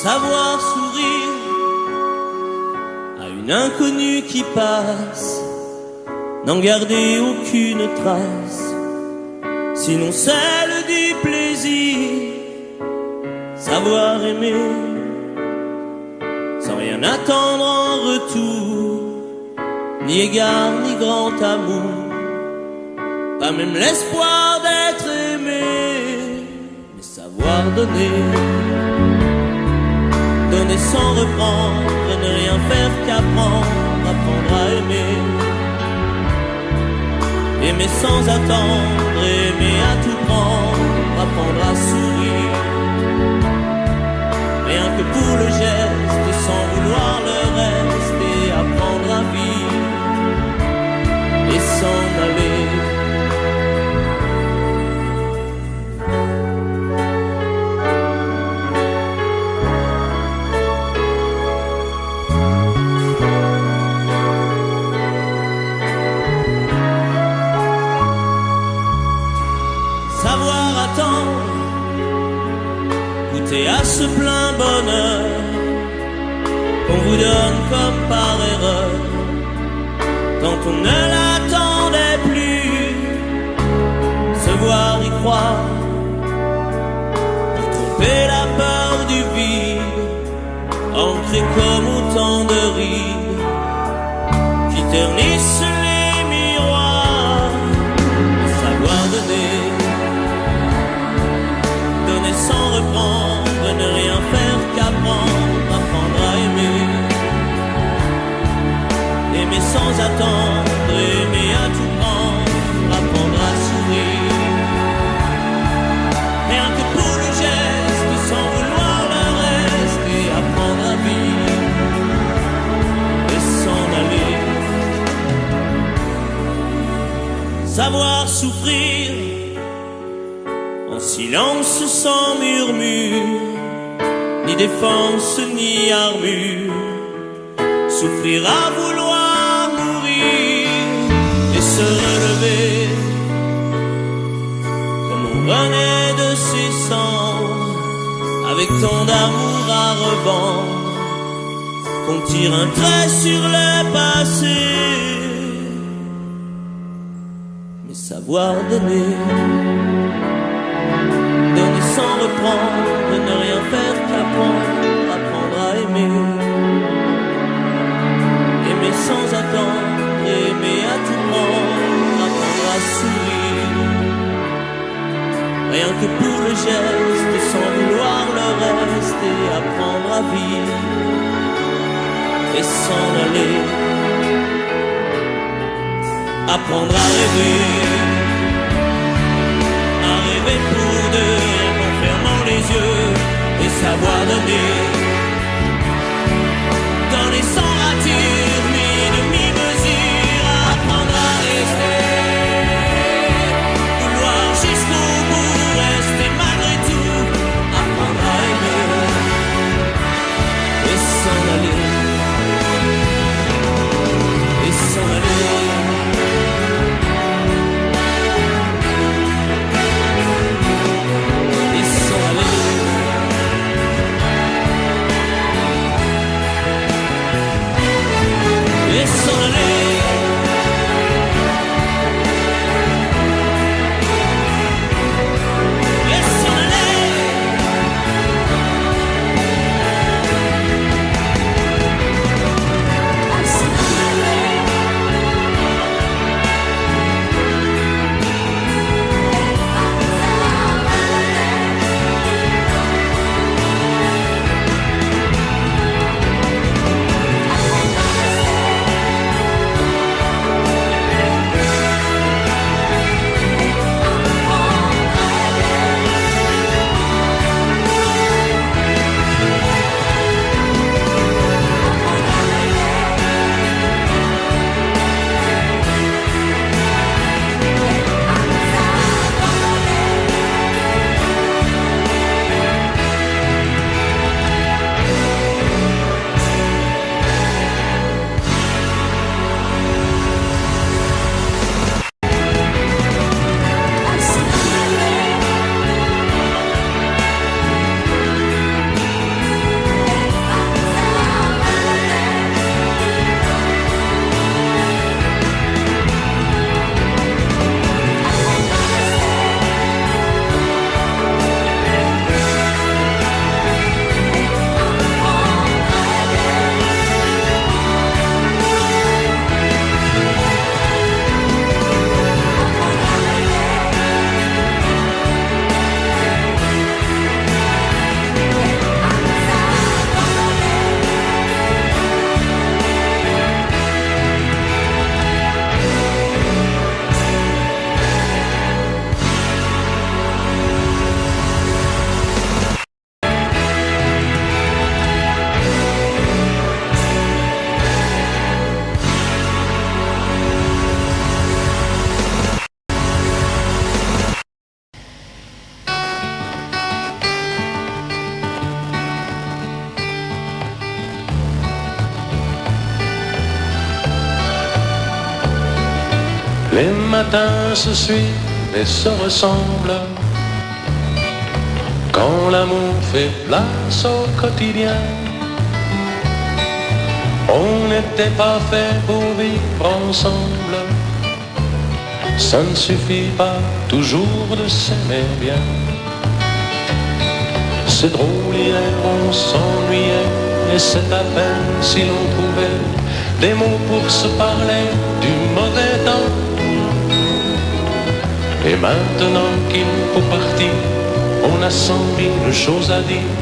savoir sourire à une inconnue qui passe, n'en garder aucune trace, sinon celle du plaisir, savoir aimer sans rien attendre en retour, ni égard ni grand amour, pas même l'espoir d'être aimé, mais savoir donner, donner sans reprendre, ne rien faire qu'apprendre, apprendre à aimer, aimer sans attendre, aimer à tout prendre, apprendre à sourire, rien que pour le geste, sans vouloir le reste, et apprendre à vivre et s'en aller. Savoir attendre, goûter à ce plein bonheur qu'on vous donne comme par erreur, quand on ne l'attendait plus, se voir y croire, pour tromper la peur du vide, ancré comme autant de rides qui ternissent les miroirs, savoir donner, donner sans reprendre, ne rien faire qu'apprendre, apprendre à aimer, aimer sans attendre, aimer à tout prendre, apprendre à sourire, rien que pour le geste, sans vouloir le reste, et apprendre à vivre et s'en aller. Savoir souffrir en silence sans murmure, ni défense ni armure, souffrir à vouloir mourir et se relever comme on renaît de ses cendres, avec tant d'amour à revendre qu'on tire un trait sur le passé, mais savoir donner, donner sans reprendre, ne rien faire qu'apprendre, apprendre à aimer, aimer sans attendre, aimer à tout prendre, apprendre à sourire, rien que pour le geste, sans vouloir le reste, et apprendre à vivre et s'en aller, apprendre à rêver pour deux, en fermant les yeux, et savoir donner, donner sans rature, ni demi-mesure, apprendre à rester, vouloir jusqu'au bout, rester malgré tout, apprendre à aimer, et s'en aller, et s'en aller. Les matins se suivent et se ressemblent. Quand l'amour fait place au quotidien, on n'était pas fait pour vivre ensemble. Ça ne suffit pas toujours de s'aimer bien. C'est drôle, hier on s'ennuyait, et c'est à peine si l'on trouvait des mots pour se parler du mauvais temps. Et maintenant qu'il faut partir, on a 100 000 choses à dire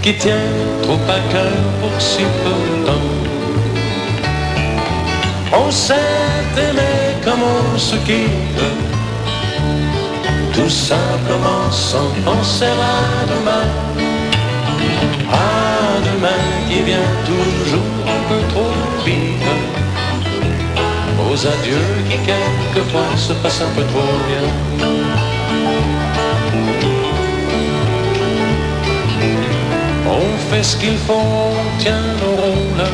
qui tiennent trop à cœur pour si peu de temps. On s'est aimé comme on se quitte, tout simplement sans penser à demain. À demain qui vient toujours un peu trop vite, aux adieux qui quelquefois se passent un peu trop bien. On fait ce qu'il faut, on tient nos rôles,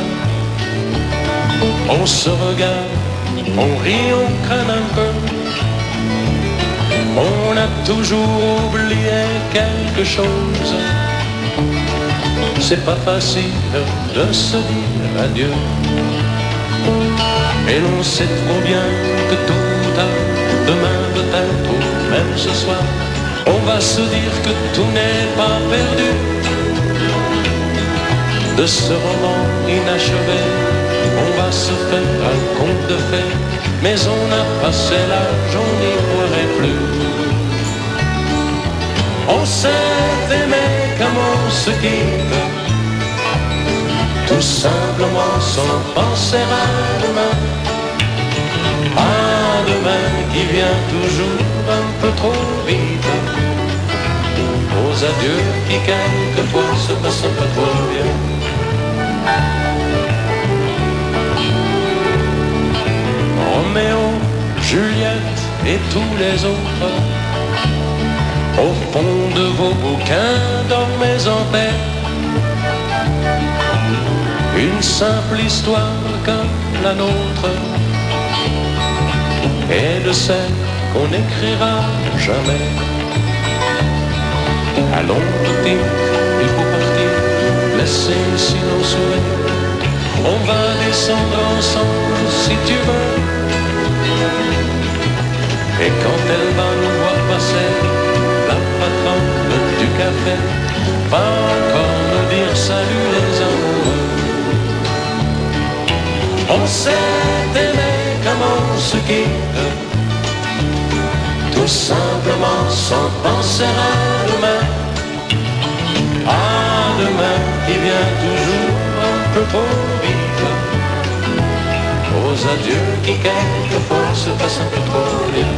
on se regarde, on rit, on craint un peu. On a toujours oublié quelque chose. C'est pas facile de se dire adieu. Et l'on sait trop bien que tout ou tard, demain peut-être ou même ce soir, on va se dire que tout n'est pas perdu. De ce roman inachevé, on va se faire un conte de fées, mais on a passé l'âge, on n'y croirait plus. On s'est aimé comme on se quitte, tout simplement sans penser à demain. À demain qui vient toujours un peu trop vite, aux adieux qui quelquefois se passent un peu trop bien. Roméo, Juliette et tous les autres, au fond de vos bouquins, dormez en paix. Une simple histoire comme la nôtre, et de celle qu'on n'écrira jamais. Allons, petit, il faut partir, laisser ici nos sourires. On va descendre ensemble si tu veux. Et quand elle va nous voir passer, la patronne du café va encore nous dire salut les amoureux. On s'est aimé comme on se quitte, tout simplement sans penser à demain. À demain qui vient toujours un peu trop vite, aux adieux qui quelquefois se passent un peu trop bien.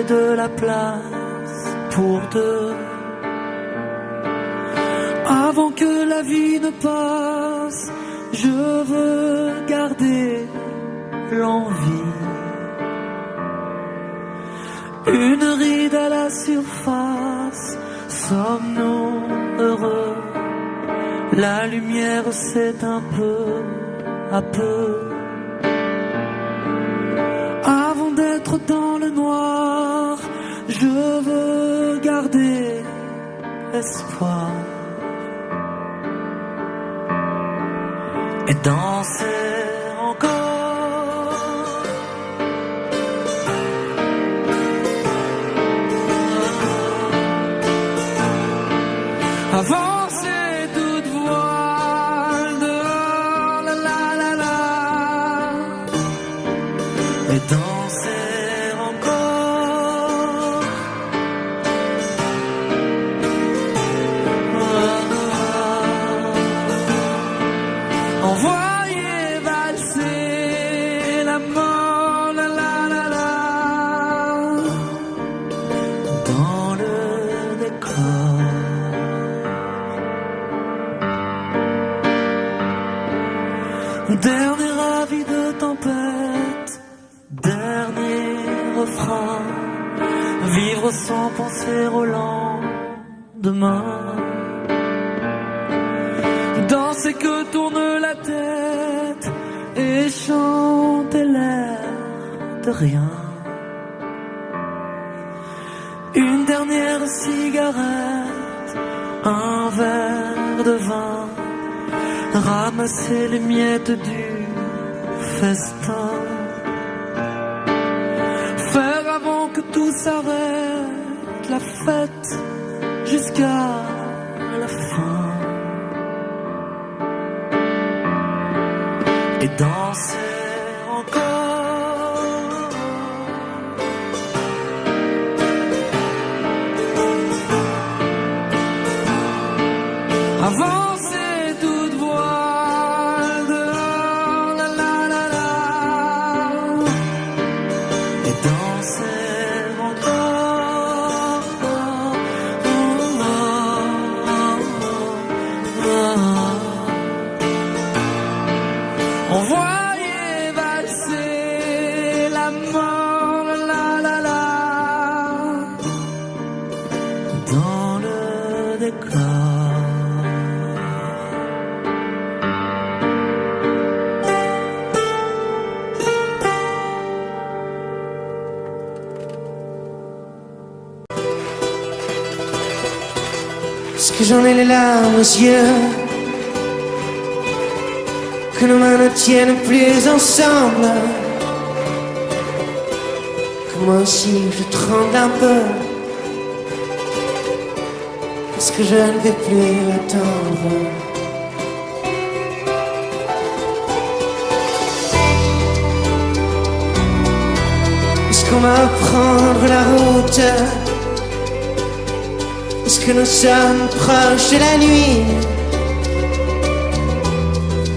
De la place pour deux, avant que la vie ne passe, je veux garder l'envie. Une ride à la surface, sommes-nous heureux? La lumière s'éteint peu à peu. Avant d'être dans le noir, je veux garder espoir et danser encore. Avancer toute voile dehors, la la la la, et danser encore. Envoyez valser la mort, la la la la, dans le décor. Dernier avis de tempête, dernier refrain, vivre sans penser au lendemain. Danser que tourne la tête et chanter l'air de rien. Une dernière cigarette, un verre de vin, ramasser les miettes du festin. Faire avant que tout s'arrête la fête jusqu'à la fin. Et danser encore. Avancer toute voile dehors, la la la la. Et danser encore. Envoyez valser la mort, la la la, dans le décor. Est-ce que j'en ai les larmes aux yeux, que nos mains ne tiennent plus ensemble, que moi aussi je tremble un peu, parce que je ne vais plus attendre. Est-ce qu'on va prendre la route? Est-ce que nous sommes proches de la nuit?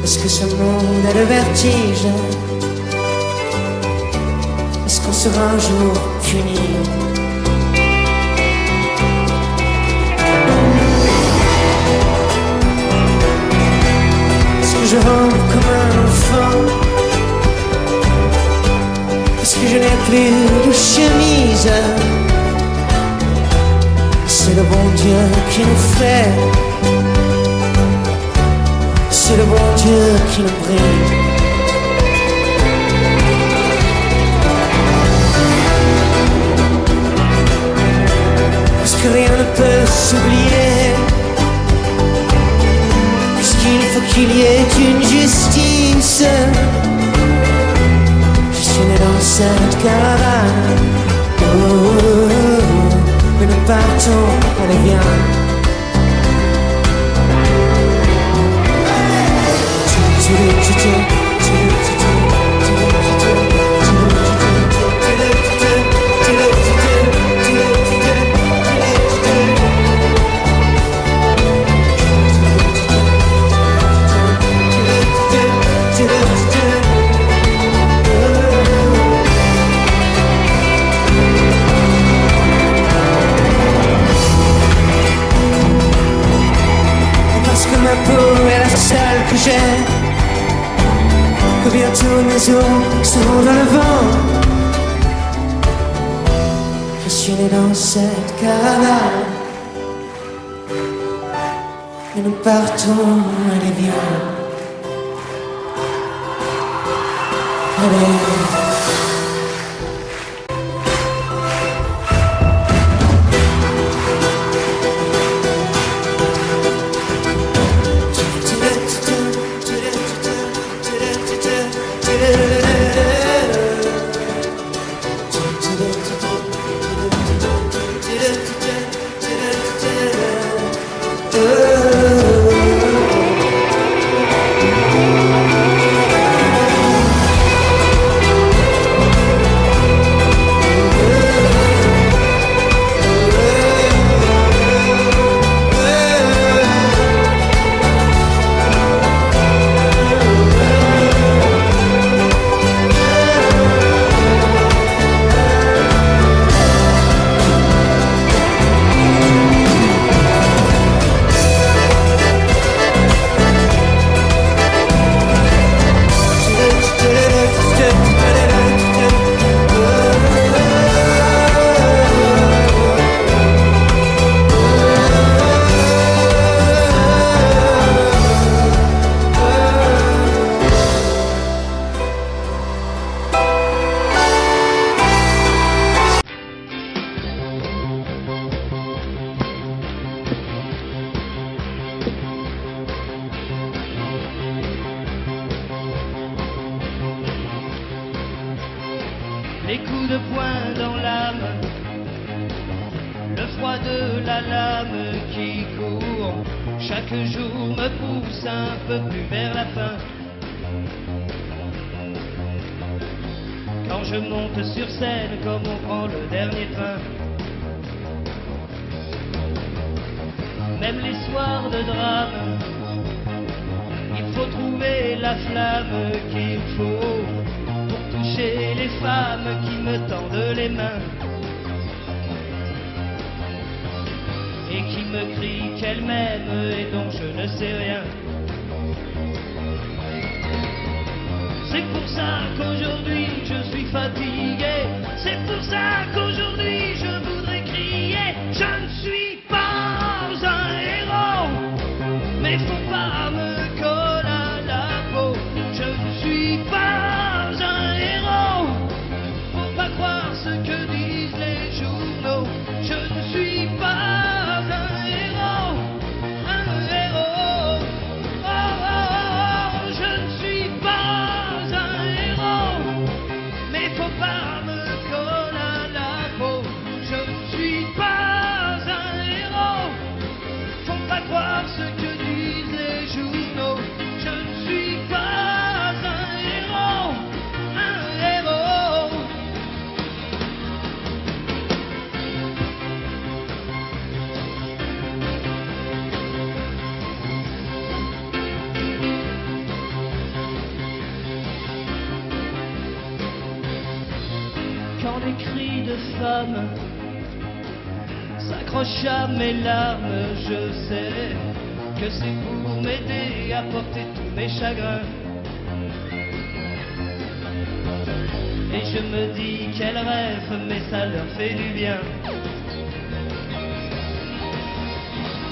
Est-ce que ce monde a le vertige? Est-ce qu'on sera un jour puni? Est-ce que je rentre comme un enfant? Est-ce que je n'ai plus de chemise? C'est le bon Dieu qui nous fait, c'est le bon Dieu qui nous brille. Parce que rien ne peut s'oublier, puisqu'il faut qu'il y ait une justice. Je suis né dans cette caravane. Mais nous partons, allez viens. Ma peau est la seule que j'ai, que bientôt mes os seront dans le vent. Je suis né dans cette caravane, et nous partons, allez viens. Allez. les coups de poing dans l'âme, le froid de la lame qui court, chaque jour me pousse un peu plus vers la fin. Quand je monte sur scène comme on prend le dernier train, même les soirs de drame, il faut trouver la flamme qu'il faut pour toucher les femmes qui me tendent les mains et qui me crient qu'elles m'aiment et dont je ne sais rien. C'est pour ça qu'aujourd'hui je suis fatigué, c'est pour ça qu'aujourd'hui je voudrais crier. Je ne suis pas un héros, mais faut pas me coller à la peau. Je ne suis pas un héros, faut pas croire ce que disent les journaux. Je ne suis pas un héros, un héros. Oh, oh, oh, je ne suis pas un héros, mais faut pas me coller à la peau. Je ne suis pas un héros, faut pas croire ce que disent les journaux. Je ne suis pas un héros, un héros. Quand les cris de femmes s'accrochent à mes larmes, je sais que c'est pour m'aider à porter tous mes chagrins. Et je me dis qu'elles rêvent, mais ça leur fait du bien.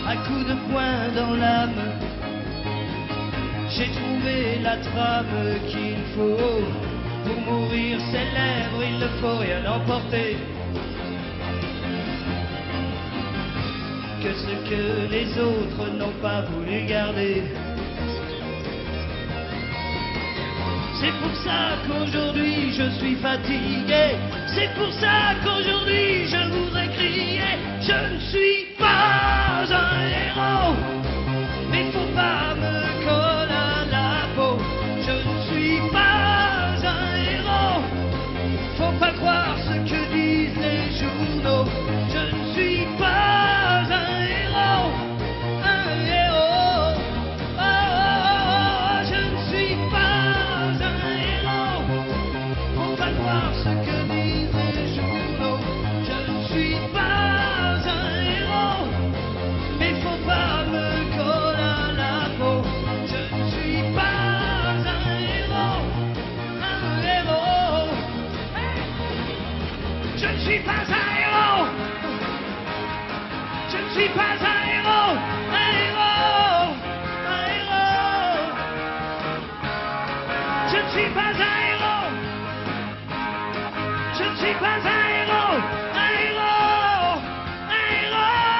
À coups de poing dans l'âme, j'ai trouvé la trame qu'il faut. Pour mourir célèbre, il ne faut rien emporter que ce que les autres n'ont pas voulu garder. C'est pour ça qu'aujourd'hui je suis fatigué, c'est pour ça qu'aujourd'hui je voudrais crier. Je ne suis pas un héros, mais faut pas me coller à la peau. Je ne suis pas un héros, faut pas croire ce que disent les journaux. Je ne suis pas un héros, un héros. Oh, oh, oh, je ne suis pas un héros, faut pas croire ce que disent les journaux. Je ne suis pas un héros, mais faut pas me coller à la peau. Je ne suis pas un héros, un héros. Je ne suis pas un héros, je ne suis pas un héros, un héros, un héros. Je ne suis pas un héros, je ne suis pas un héros, un héros, un héros.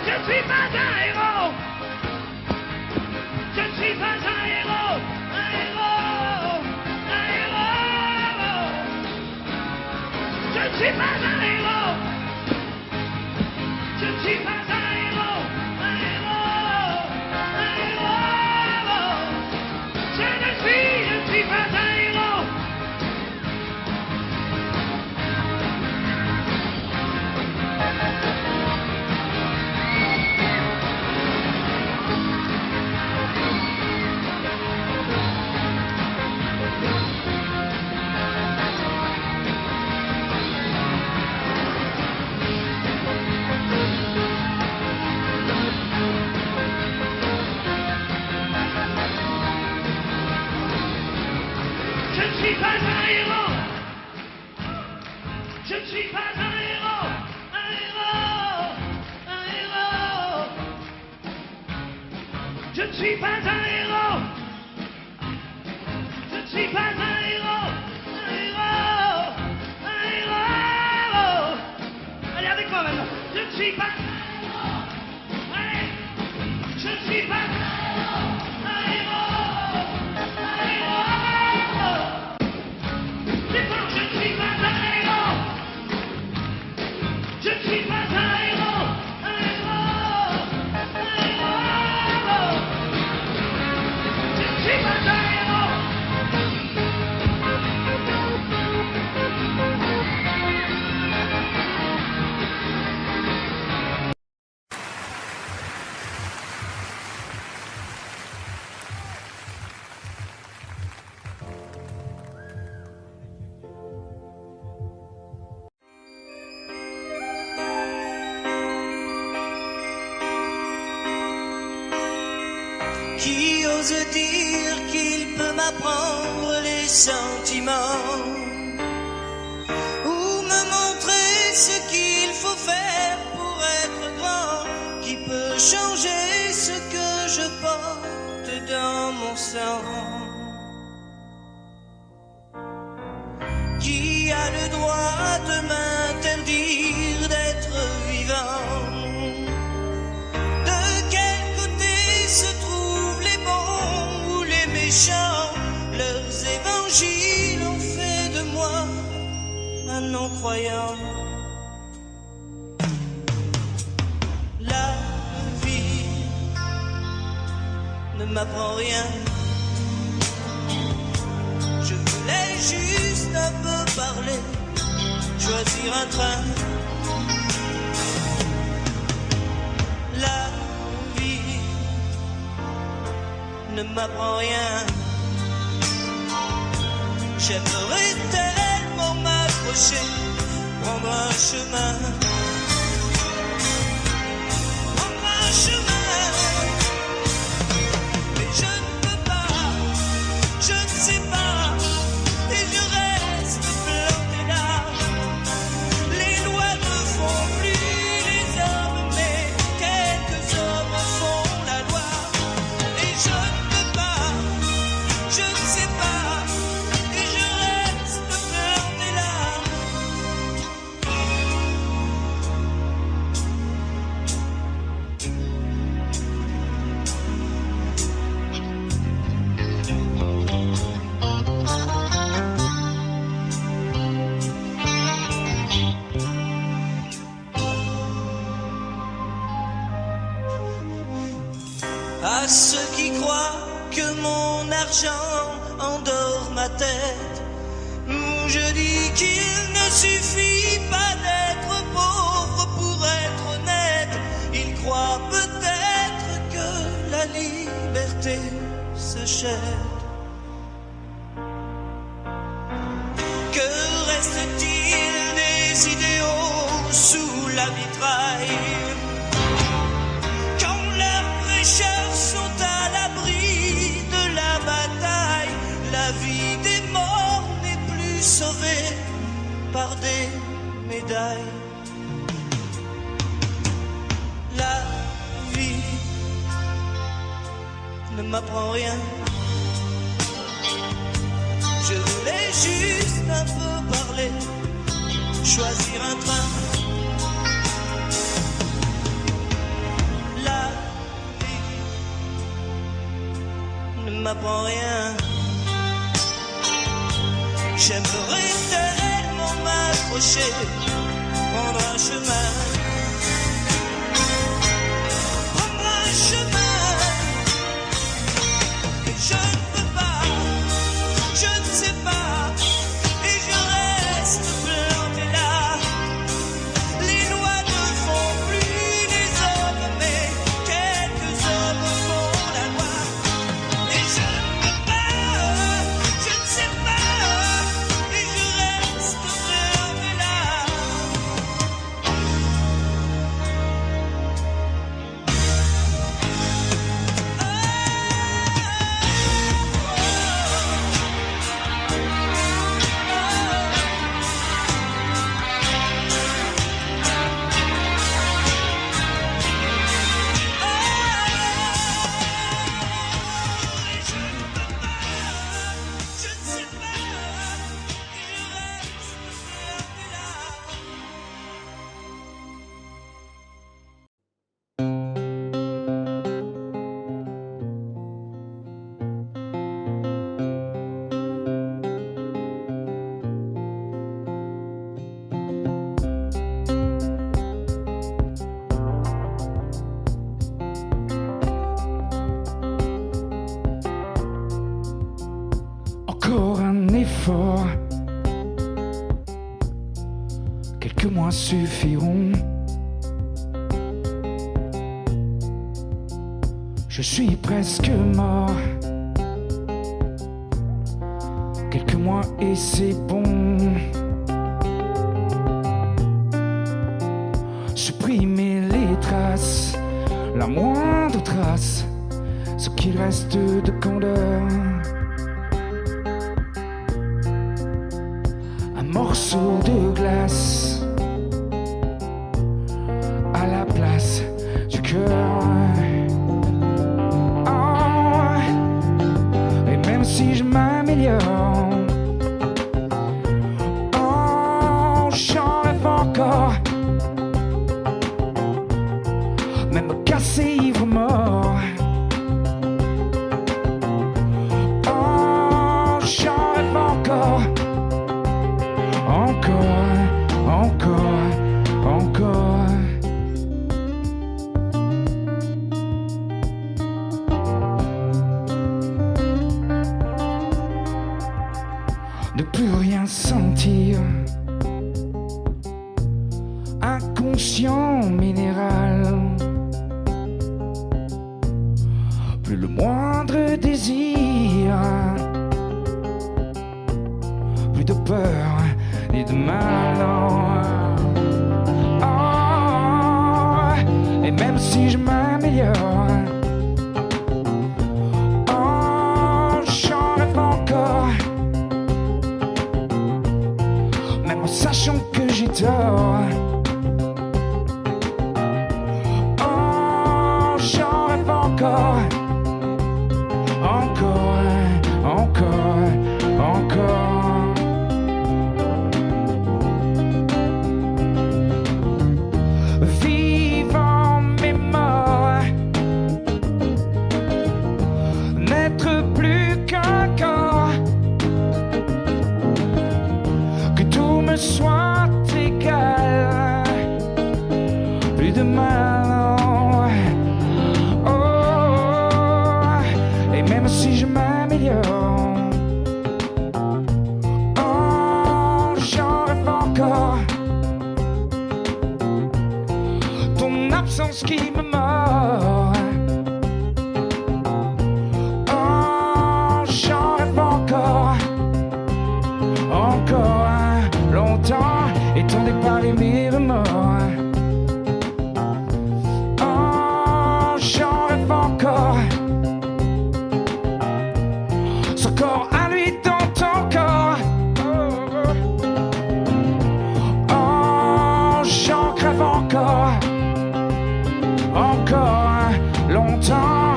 Je ne suis pas un héros, je ne suis pas un héros, un héros, un héros. Je ne suis pas un héros, je ne suis pas un héros, un héros, un héros. Je ne suis pas un héros. Je ne suis pas un héros, je ne suis pas un héros, un héros, un héros. Je ne suis pas un héros, je ne suis pas un héros, un héros, un héros. Allez avec moi maintenant. Je ne suis pas un héros, allez. Je ne suis pas un héros, un héros, un héros. qui ose dire qu'il peut m'apprendre les sentiments, ou me montrer ce qu'il faut faire pour être grand, qui peut changer ce que je porte dans mon sang, qui a le droit de m'interdire d'être vivant. De quel côté se trouvent les bons ou les méchants? Leurs évangiles ont fait de moi un non-croyant. La vie ne m'apprend rien. Je voulais juste un peu parler, choisir un train. La vie ne m'apprend rien. J'aimerais tellement m'approcher, prendre un chemin, prendre un chemin, mais je ne peux pas, je ne sais pas, et je reste planté là. Les lois ne font plus les hommes, mais quelques hommes font la loi, et je ne peux pas, je ne sais pas, et je reste planté là. À ceux qui croient que mon argent endort ma tête, je dis qu'il ne suffit pas d'être pauvre pour être honnête. Ils croient peut-être que la liberté s'achète. Que reste-t-il des idéaux sous la vitraille? Quand leurs prêcheurs sont à l'abri de la bataille, la vie des morts n'est plus sauvée par des médailles. La vie ne m'apprend rien. Je voulais juste un peu parler, choisir un train. La vie ne m'apprend rien. J'aimerais tellement m'accrocher, prendre un chemin, prendre un chemin, mais je ne peux pas, je ne sais pas, et je reste planté là. Les lois ne font plus les hommes, mais quelques hommes font la loi, et je ne peux pas, je ne sais pas, et je reste planté là. Encore un effort, quelques mois suffiront. Je suis presque mort, quelques mois et c'est bon. Supprimer les traces, la moindre trace ce qu'il reste de candeur. Un morceau de glace à la place du cœur. Oh, et même si je m'améliore, oh, j'en rêve encore. Même cassé ivre mort. Oh, j'en rêve encore. Encore, encore, encore. De plus rien sentir. Inconscient minéral. Plus le moindre désir. Plus de peur ni de mal. Oh, et même si je m'améliore, oh, j'en rêve encore. Même en sachant que j'ai tort. Oh, j'en rêve encore. Encore, encore, encore. Vivant mais mort, n'être plus qu'un corps, que tout me soit égal, plus de mal. Oh, et même si je m'améliore, oh, j'en rêve encore. Ton absence qui me mord. Oh, j'en rêve encore. Encore longtemps, et ton départ et mes remords. Oh, j'en rêve encore. Ce corps à lui dans ton corps. Oh, j'en crève encore. Encore longtemps.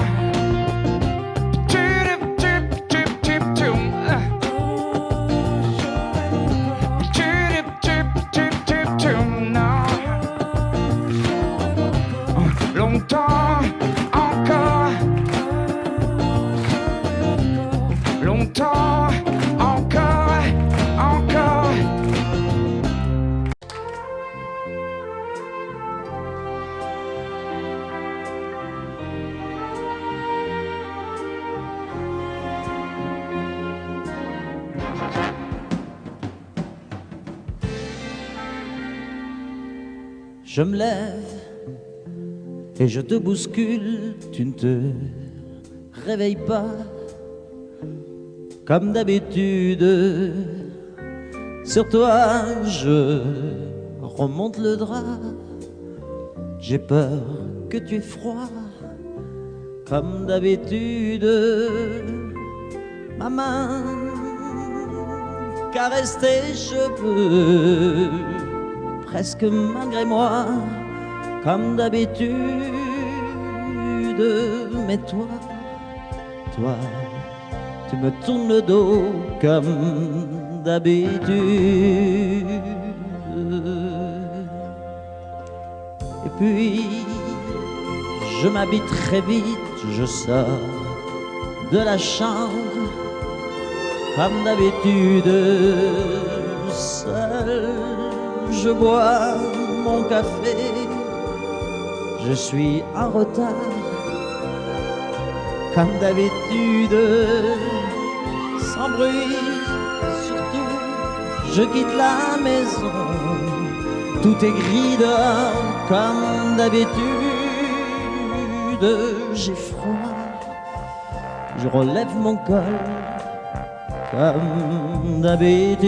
Longtemps, encore. Longtemps, encore, encore. Je me lève et je te bouscule, tu ne te réveilles pas comme d'habitude. Sur toi, je remonte le drap. J'ai peur que tu aies froid comme d'habitude. Ma main caresse tes cheveux, presque malgré moi, comme d'habitude. Mais toi, tu me tournes le dos comme d'habitude. Et puis, je m'habille très vite, je sors de la chambre comme d'habitude. Seul, je bois mon café, je suis en retard comme d'habitude. Sans bruit, surtout, je quitte la maison. Tout est gris dehors comme d'habitude. J'ai froid, je relève mon col comme d'habitude.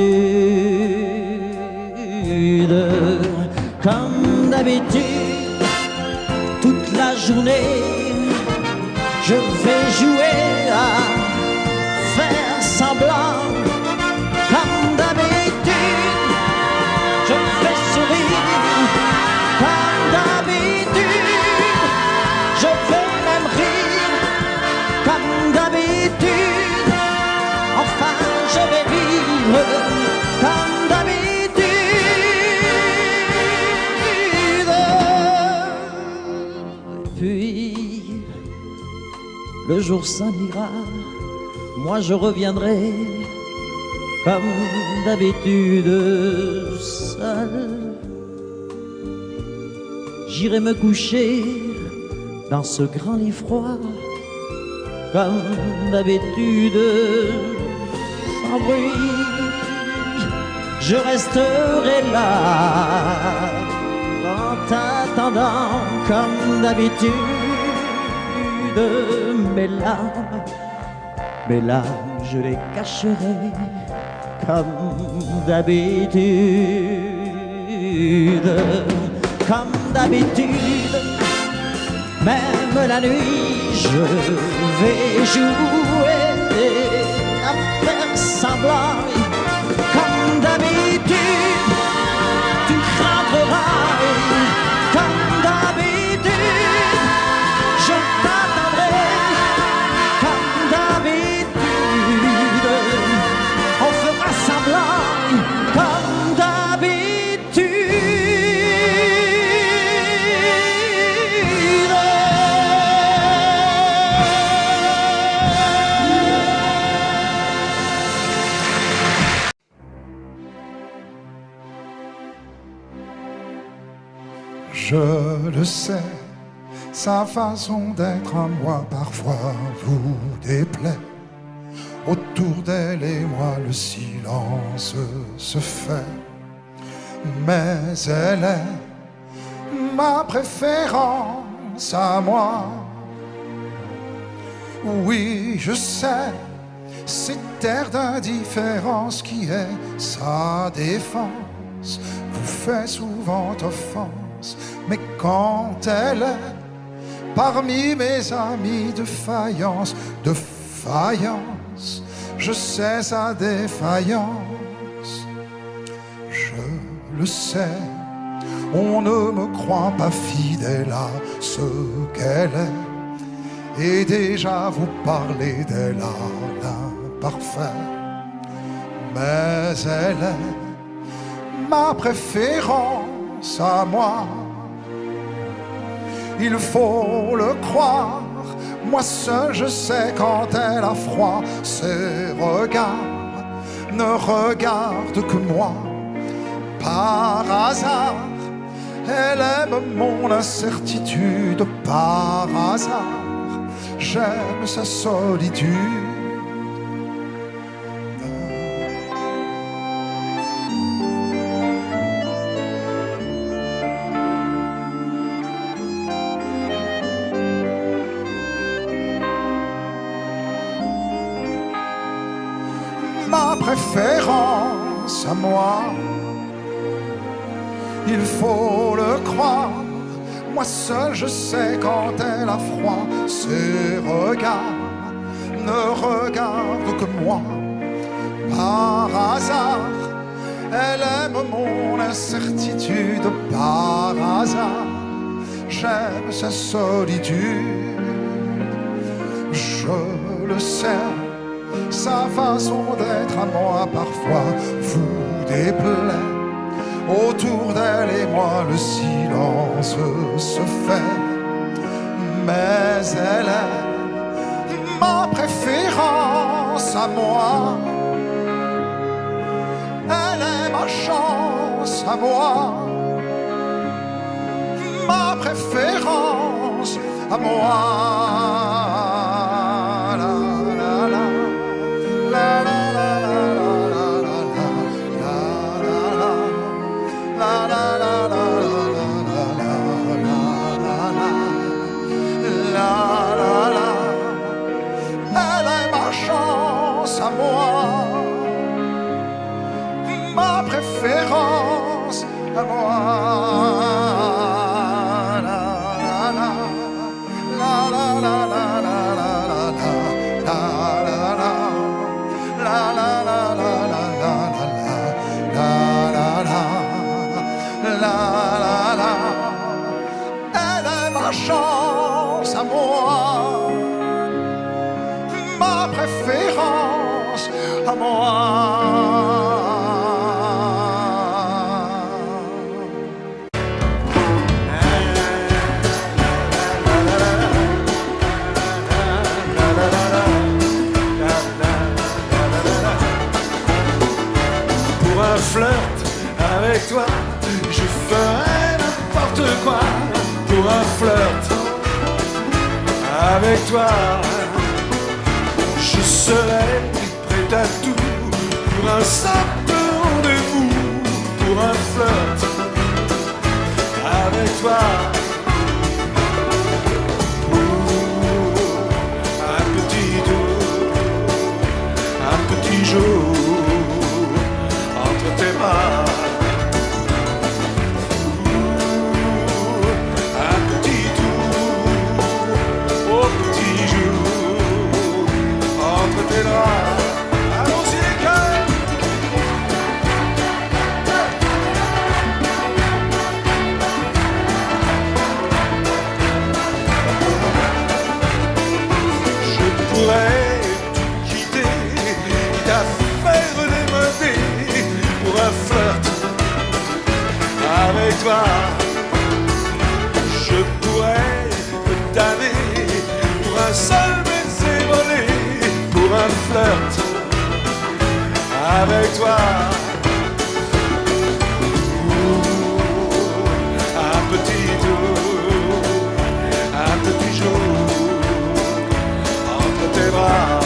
Comme d'habitude, toute la journée, je vais jouer à faire semblant comme d'habitude. Je vais sourire comme d'habitude. Je vais même rire comme d'habitude. Enfin, je vais vivre comme d'habitude. Puis, le jour s'en ira, moi je reviendrai comme d'habitude seul. J'irai me coucher dans ce grand lit froid comme d'habitude sans bruit. Je resterai là en t'attendant comme d'habitude. Mes larmes, je les cacherai comme d'habitude. Comme d'habitude, même la nuit, je vais jouer à faire semblant. Comme d'habitude, tu rentreras comme d'habitude. Je t'attendrai comme d'habitude. On fera semblant comme d'habitude. Je le sais, sa façon d'être à moi parfois vous déplaît. Autour d'elle et moi le silence se fait. Mais elle est ma préférence à moi. Oui, je sais, cette air d'indifférence qui est sa défense vous fait souvent offense. Mais quand elle est parmi mes amis de faïence, je sais sa défaillance. Je le sais, on ne me croit pas fidèle à ce qu'elle est. Et déjà vous parlez d'elle à l'imparfait. Mais elle est ma préférence à moi. Il faut le croire, moi seul je sais quand elle a froid. Ses regards ne regardent que moi. Par hasard, elle aime mon incertitude. Par hasard, j'aime sa solitude. Ma préférence à moi, il faut le croire, moi seul je sais quand elle a froid. Ses regards ne regardent que moi. Par hasard, elle aime mon incertitude. Par hasard, j'aime sa solitude. Je le sais, sa façon d'être à moi parfois vous déplaît. Autour d'elle et moi le silence se fait. Mais elle est ma préférence à moi. Elle est ma chance à moi. Ma préférence à moi. Ma préférence à moi. La la la la la la la la la. ta préférence à moi. Pour un flirt avec toi, je ferai n'importe quoi. Pour un flirt avec toi, je serai prêt à tout. Pour un simple rendez-vous, pour un flirt avec toi. Un petit tour, un petit jour entre tes bras. Un petit tour, au petit jour entre tes bras. Allons-y les cœurs. Je pourrais tout quitter, quitte à faire des modés pour un flirt avec toi. Je pourrais me damner pour un seul baiser volé, pour un flirt avec toi. Un petit tour, un petit jour entre tes bras.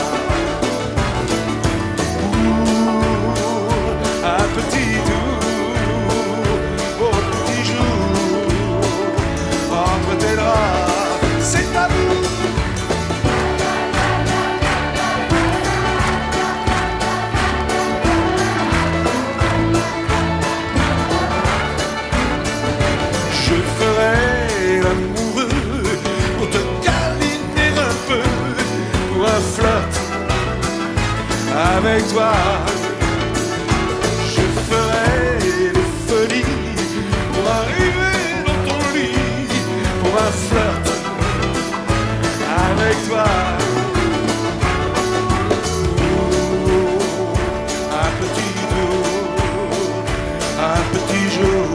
Un petit tour, au petit jour entre tes draps. C'est à vous. Je ferai l'amoureux pour te câliner un peu, pour un flirt avec toi. Je ferai des folies pour arriver dans ton lit, pour un flirt avec toi. Un petit tour, un petit jour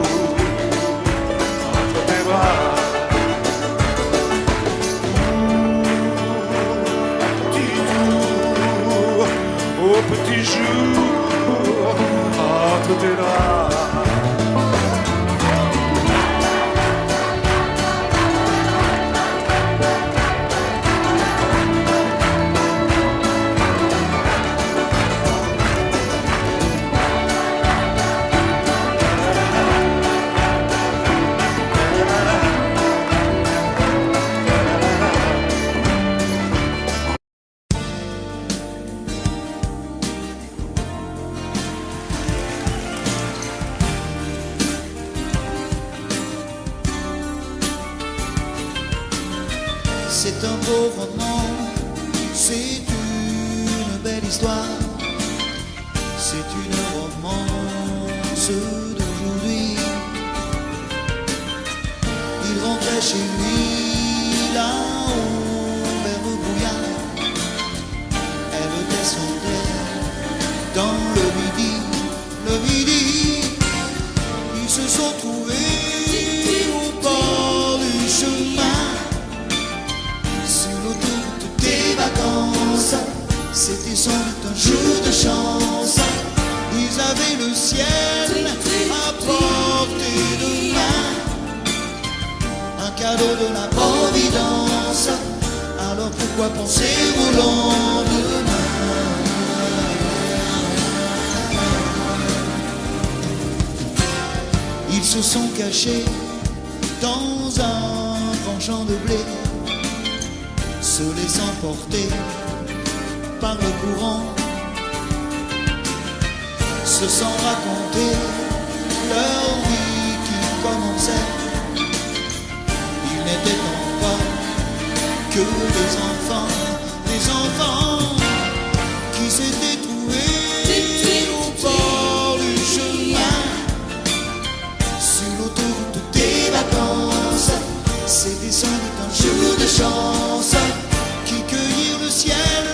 entre tes bras. Un petit tour, au petit jour entre tes draps. C'est un beau roman, c'est une belle histoire, c'est une romance d'aujourd'hui. Il rentrait chez lui là-haut vers le brouillard, elle descendait dans le midi, ils se sont trouvés au bord du chemin. C'était sans doute un jour de chance. Ils avaient le ciel à portée de main, un cadeau de la providence. Alors pourquoi penser au lendemain? Ils se sont cachés dans un grand champ de blé, se laissant porter par le courant, se sont racontés leur vie qui commençait. Ils n'étaient donc pas que des enfants qui s'étaient trouvés au bord du chemin, sur l'autoroute des vacances. C'était sans doute un jour de chance qui cueillirent le ciel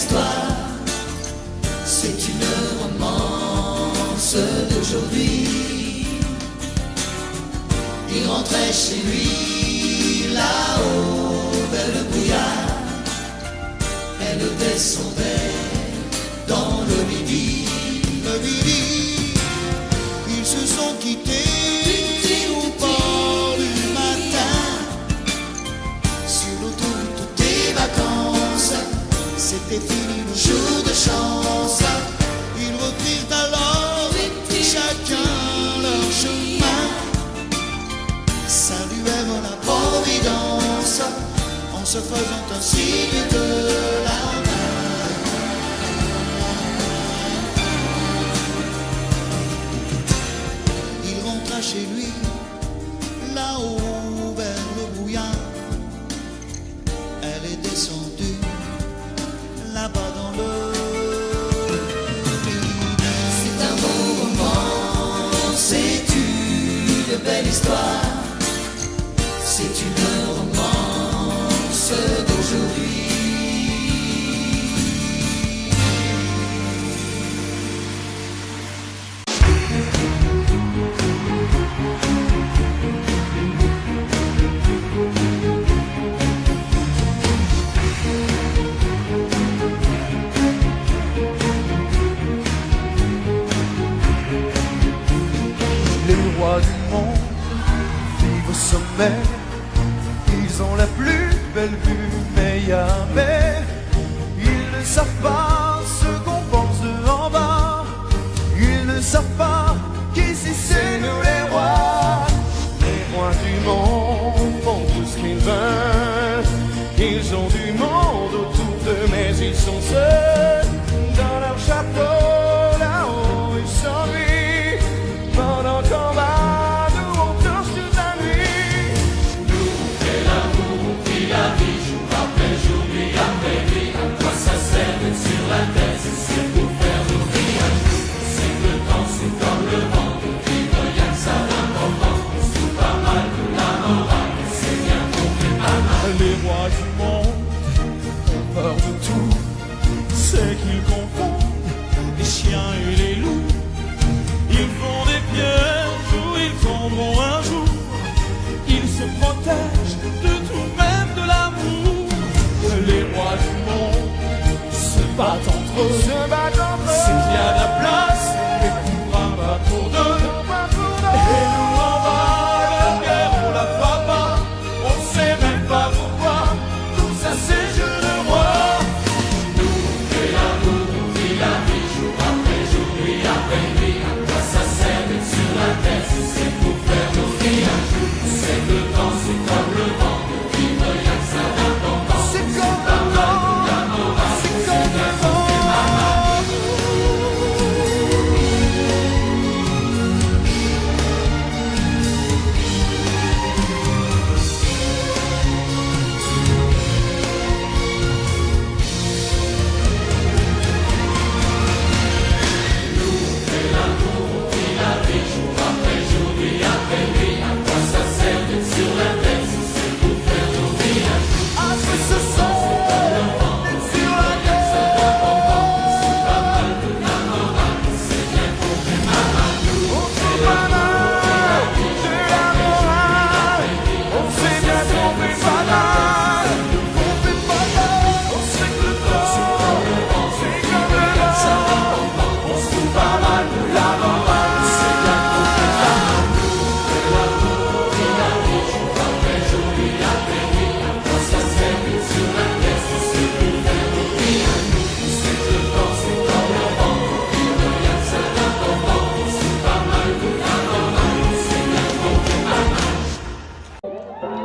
histoire. C'est une romance d'aujourd'hui. Il rentrait chez lui là-haut vers le brouillard. Elle descendait dans le midi. Le midi, ils se sont quittés au bord du matin. Sur l'autoroute des vacances, c'était fini le jour de chance. Ils reprirent alors chacun leur chemin, saluèrent la providence en se faisant un signe de la main. Il rentra chez lui là-haut vers le brouillard. Elle est descendue là-bas dans le midi. C'est un beau roman, c'est une belle histoire. C'est une romance d'aujourd'hui. Les rois du monde vivent au sommet. Ils ont la plus belle vue, mais jamais ils ne savent pas ce qu'on pense de en bas. Ils ne savent pas qu'ici c'est nous les rois. Les rois du monde font tout ce qu'ils veulent. Ils ont du monde autour d'eux, mais ils sont seuls. Dans leur château, là-haut, ils s'ennuient. Pendant qu'on va, nous on danse toute la nuit. Nous on fait l'amour, on vit la vie, jour après jour, nuit après nuit. À quoi ça sert d'être sur la tête? C'est pour faire nos vies à nous. C'est que le temps, c'est comme le vent. De vivre, y'a que ça d'important. On se fout pas mal de la morale, c'est bien qu'on fait pas mal. Les rois du monde ont peur de tout. C'est qu'ils confondent les chiens et les loups. Ils font des pièges où ils tomberont un jour. Ils se protègent de tout, même de l'amour. Les rois du monde se battent entre eux. C'est qu'il y a de la place, mais pour un pas pour deux. Et nous en bas, la guerre on la fera pas. On sait même pas pourquoi. Tout ça c'est jeu de roi. Nous on fait l'amour, on vit la vie, jour après jour, nuit après nuit. À quoi ça sert d'être sur la tête? C'est pour faire nos vies un jour. C'est que le temps, c'est comme le vent. De vivre, y'a que ça d'important. C'est comme le vent, c'est comme le vent.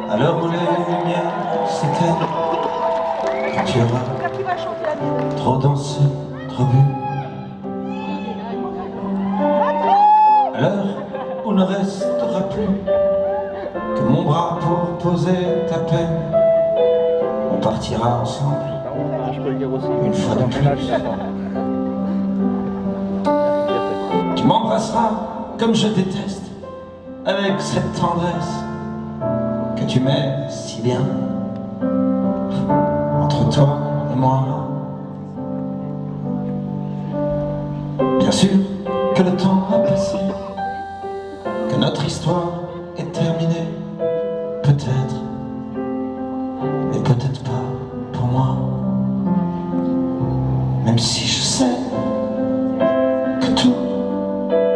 À l'heure où les lumières s'éteignent, quand tu auras trop dansé, trop bu, à l'heure où ne restera plus que mon bras pour poser ta peine, on partira ensemble, une fois de plus. Tu m'embrasseras comme je déteste, avec cette tendresse que tu m'aimes si bien. Entre toi et moi, le temps a passé, que notre histoire est terminée. Peut-être, mais peut-être pas pour moi. Même si je sais que tout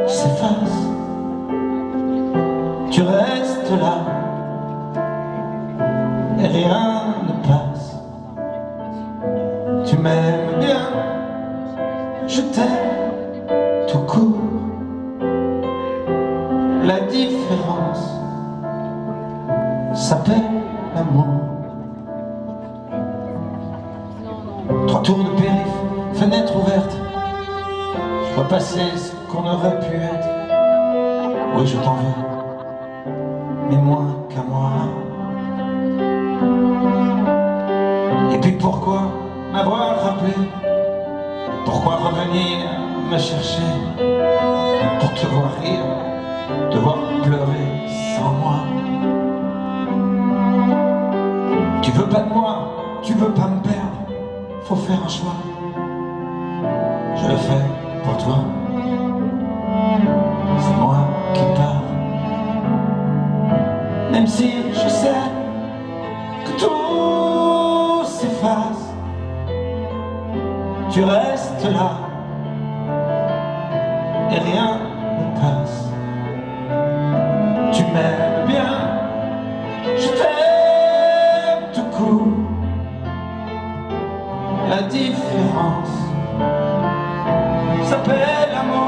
s'efface, tu restes là et rien ne passe. Tu m'aimes bien, je t'aime tout court. La différence s'appelle l'amour. 3 tours de périph', fenêtre ouverte, je vois passer ce qu'on aurait pu être. Oui, je t'en veux, mais moins qu'à moi. Et puis pourquoi m'avoir rappelé? Pourquoi revenir me chercher? Pour te voir rire, te voir pleurer sans moi. Tu veux pas de moi, tu veux pas me perdre, faut faire un choix. Je le fais pour toi, c'est moi qui pars. Même si je sais que tout s'efface, tu restes là et rien ne passe. Tu m'aimes bien, je t'aime tout court. La différence s'appelle l'amour.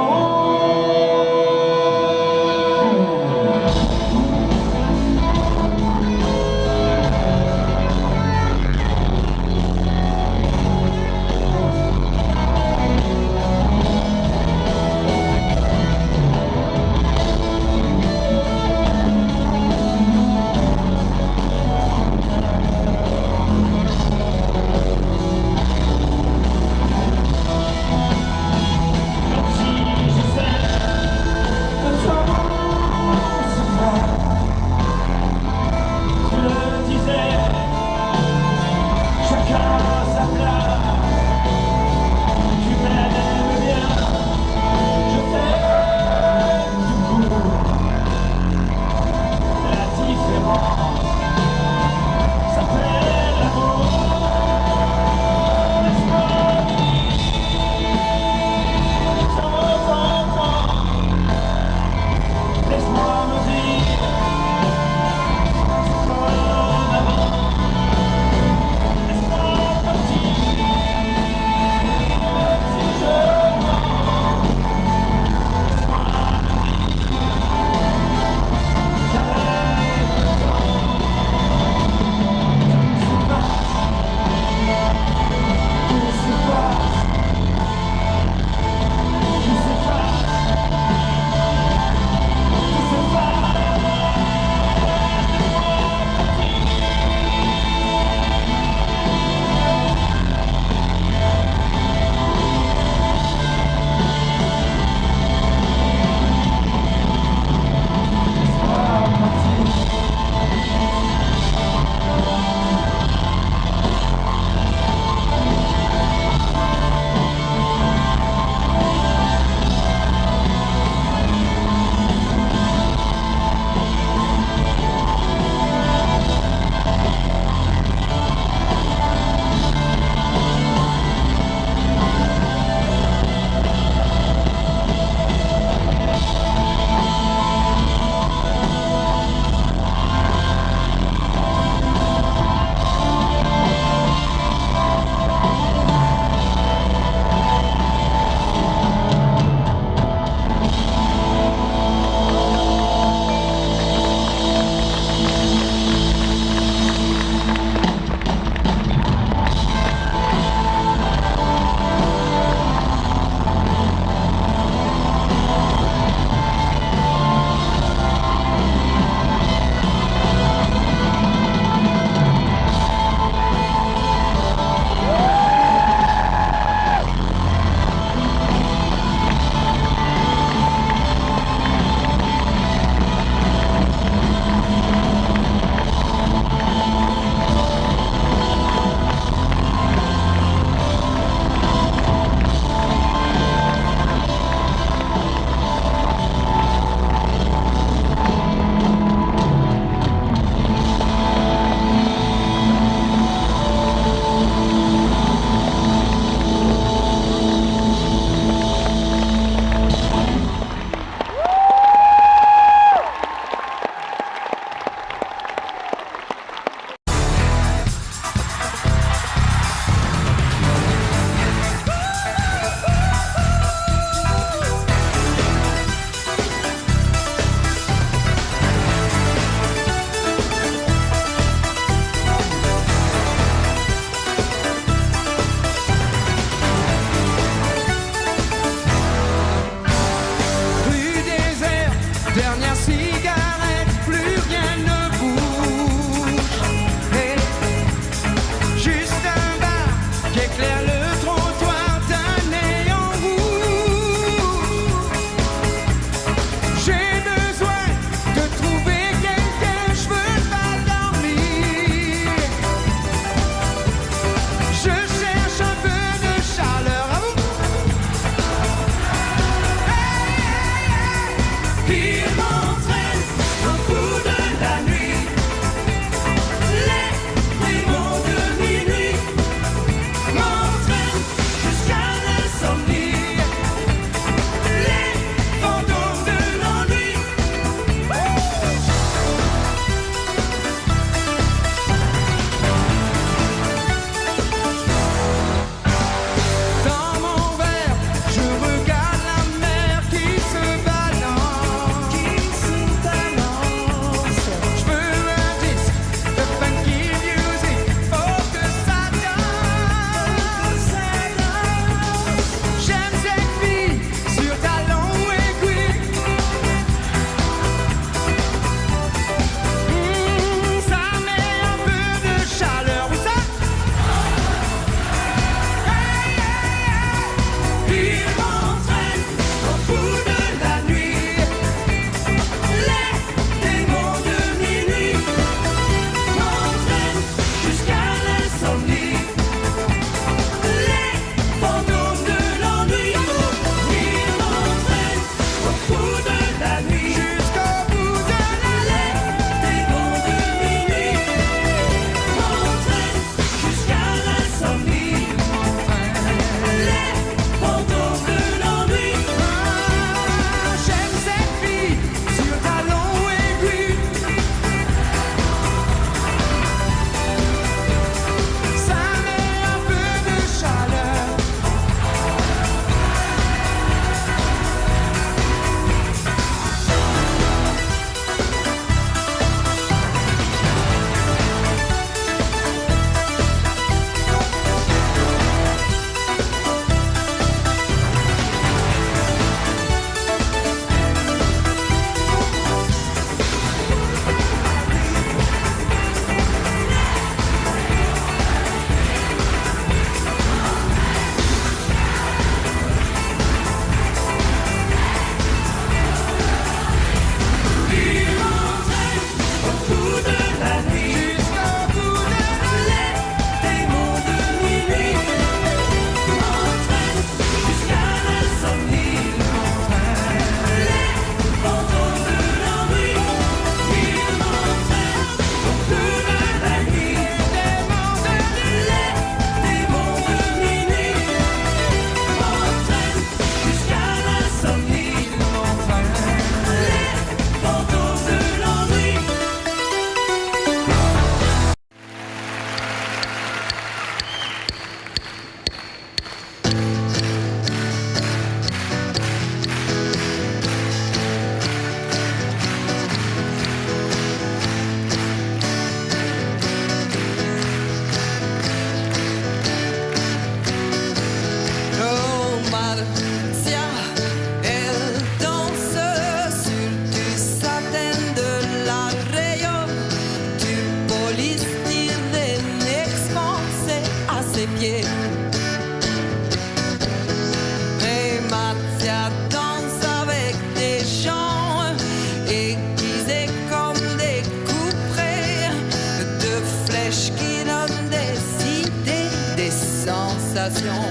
flèche qui donne des idées, des sensations.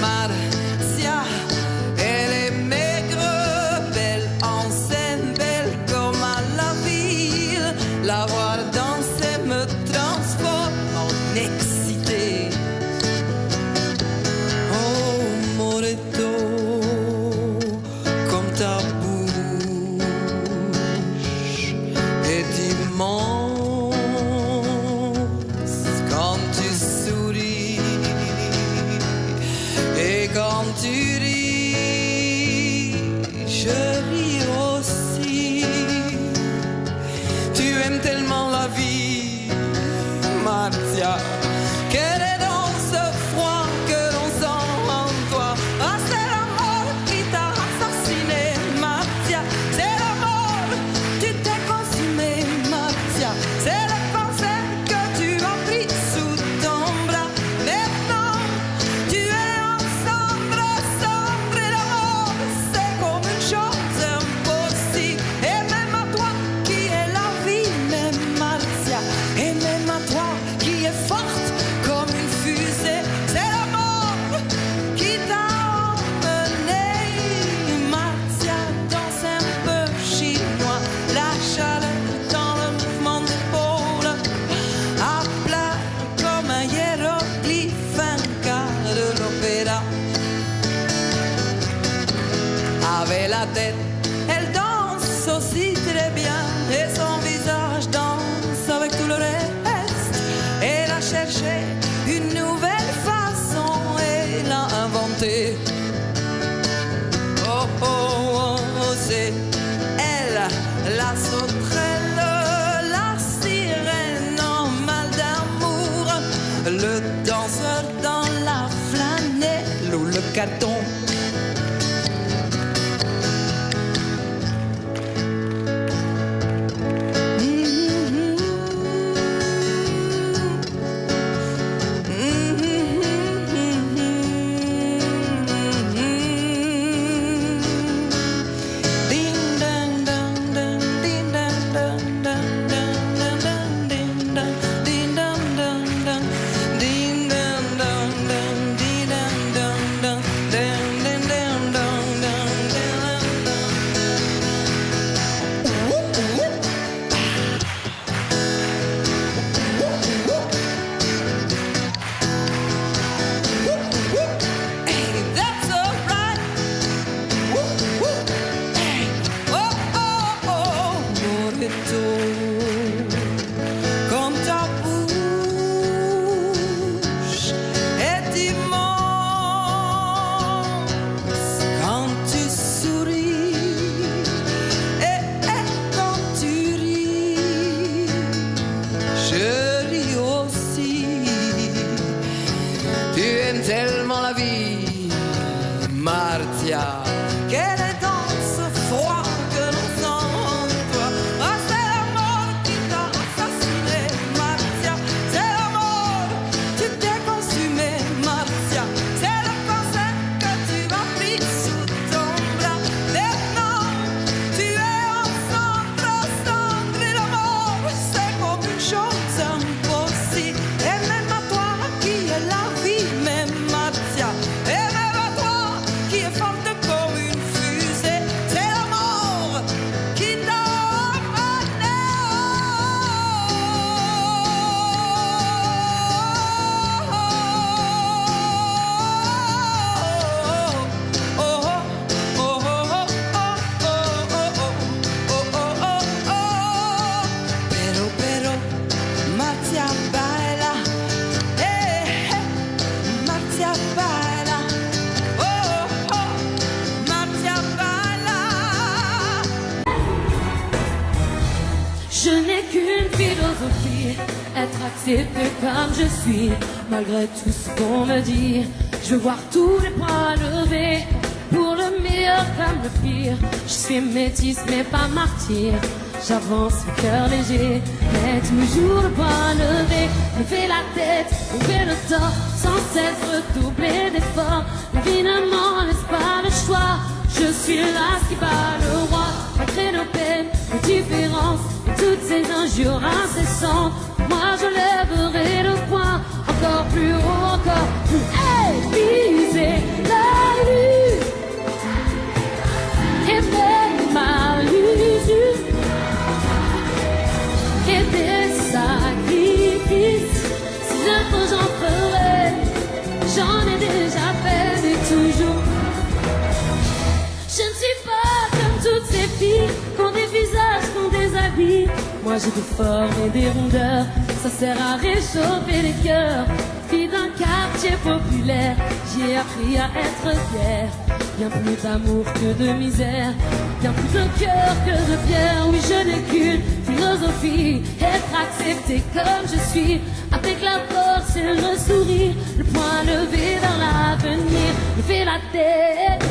Marcia, elle est maigre, belle en scène, belle comme à la ville. La voir danser me transforme en excité. Oh, Moreto, comme ta bouche est immense quand tu souris et quand tu ris, je ris aussi. Tu aimes tellement la vie, Marcia, qu'elle est dans ce froid que l'on sent en toi. Ah, c'est la mort qui t'a assassiné, Marcia. C'est la mort, tu t'es consumé, Marcia. C'est le cancer que tu as pris sous ton bras. Maintenant, tu es en sombre, sombre et la mort, c'est comme une chose impossible. Et même à toi qui est la vie, même Marcia. Et même à toi qui est forte comme une fusée, c'est la mort qui t'a emmené. Marcia danse un peu chinois, la chaleur dans le mouvement d'épaule, à plat comme un hiéroglyphe, un quart de l'opéra. Avec la tête, elle danse aussi très bien, et son visage danse avec tout le reste. Elle a cherché une nouvelle façon et l'a inventée. Oh, oh, oh, c'est elle, la sauterelle, la sirène en mal d'amour, le danseur dans la flanelle ou le carton. Comme ta bouche est immense quand tu souris et quand tu ris, je ris aussi. Tu aimes tellement la vie, Marcia, qu'elle est dans ce froid que l'on sent en toi. Ah, c'est la mort qui t'a assassiné, Marcia. C'est la mort, tu t'es consumé, Marcia. C'est le cancer que tu as pris sous ton bras. Maintenant, tu es en cendre, cendre et la mort, c'est comme une chose impossible. Et même à toi qui est la vie, même Marcia. Et même à toi qui est forte comme une fusée, c'est la mort qui t'a emmené. Oh, oh, oh, oh, oh, oh, oh, oh. Pero, Marcia baila, Marcia baila, oh, oh, Marcia baila. Je n'ai qu'une philosophie, être accepté comme je suis, malgré tout ce qu'on me dit. Je veux voir tous les points levés, pour le meilleur comme le pire. Je suis métisse mais pas martyr, j'avance le cœur léger, mais toujours le poing levé. Lever la tête, ouvrir le torse, sans cesse redoubler d'efforts. La vie ne m'en laisse pas le choix, je suis là qui bat le roi, malgré nos peines, nos différences et toutes ces injures incessantes, moi je lèverai le poing encore plus haut, encore plus aiguisé. La lutte et même ma l'usure et des sacrifices. Si je peux, j'en ferai. J'en ai déjà fait, mais toujours. Je ne suis pas comme toutes ces filles qui ont des visages, qui ont des habits. Moi j'ai des formes et des rondeurs, ça sert à réchauffer les cœurs. Fille d'un quartier populaire, j'ai appris à être fière. Bien plus d'amour que de misère, bien plus de cœur que de pierre. Oui, je n'ai qu'une philosophie, être accepté comme je suis, avec la force et le sourire, le poing levé vers l'avenir, lever la tête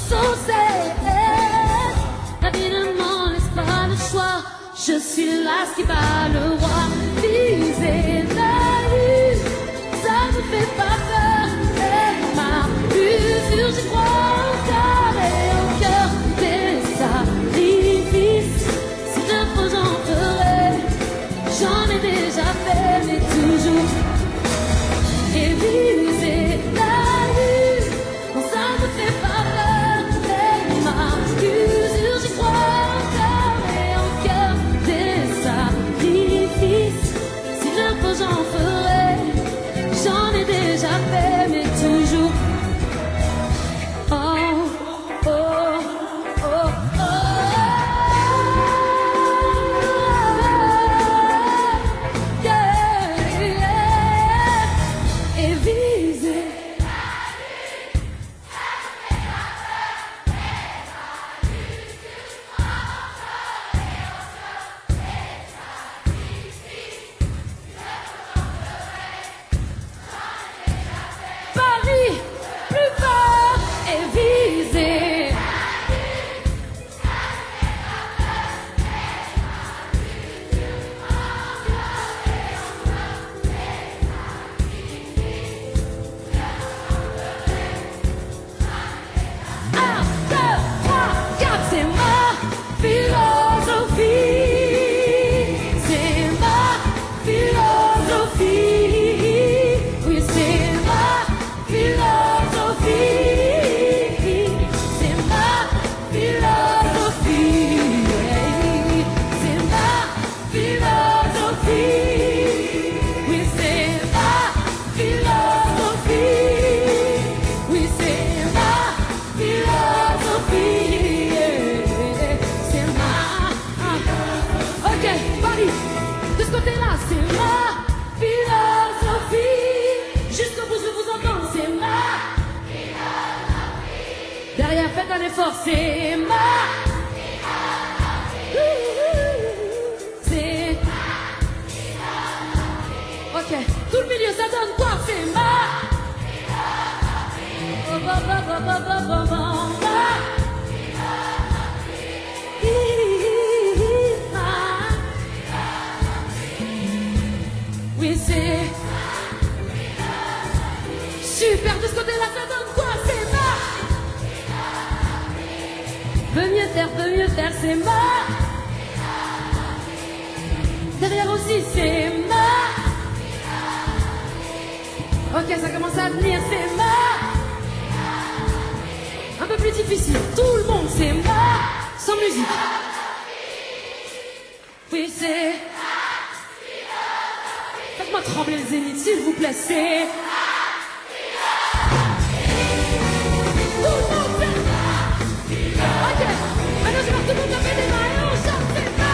sans cesse. La vie ne m'en laisse pas le choix, je suis là ce qui bat le roi. Viser la lune, ça ne fait pas peur. Et ma usure, j'y crois encore et au cœur des sacrifices. Si je faut, j'en ferai. J'en ai déjà fait, mais toujours. Et viser la lune, non, ça ne fait pas peur. Et ma usure, j'y crois encore et au cœur des sacrifices. Si je faut, j'en ferai. J'en ai déjà fait, mais toujours. Oh, oh, oh, oh. Yeah, yeah. Et viser. Paris, plus fort et viser. Un, deux, trois, quatre, c'est ma philosophie. C'est ma philosophie. Oui, c'est ma philosophie. C'est ma philosophie. C'est ma philosophie. Oui, c'est ma philosophie. Oui, c'est ma philosophie. C'est ma. Ok, Paris, de ce côté-là, c'est ma philosophie. Jusqu'au bout, je vous entends, c'est ma philosophie. Derrière, faites un effort, c'est ma philosophie. C'est ok, tout le milieu, ça donne quoi? C'est ma philosophie. Oui, c'est super. De ce côté-là, ça donne quoi? C'est ma. Peut mieux faire, c'est ma. Derrière aussi, c'est ma. Ok, ça commence à venir, c'est ma. Un peu plus difficile. Tout le monde, c'est ma. Sans musique. Oui, c'est. Faites-moi trembler le zénith, s'il vous plaît, c'est. Tout le monde, c'est. Ok, maintenant je vais tout le monde lever les mains et on chante, c'est ma.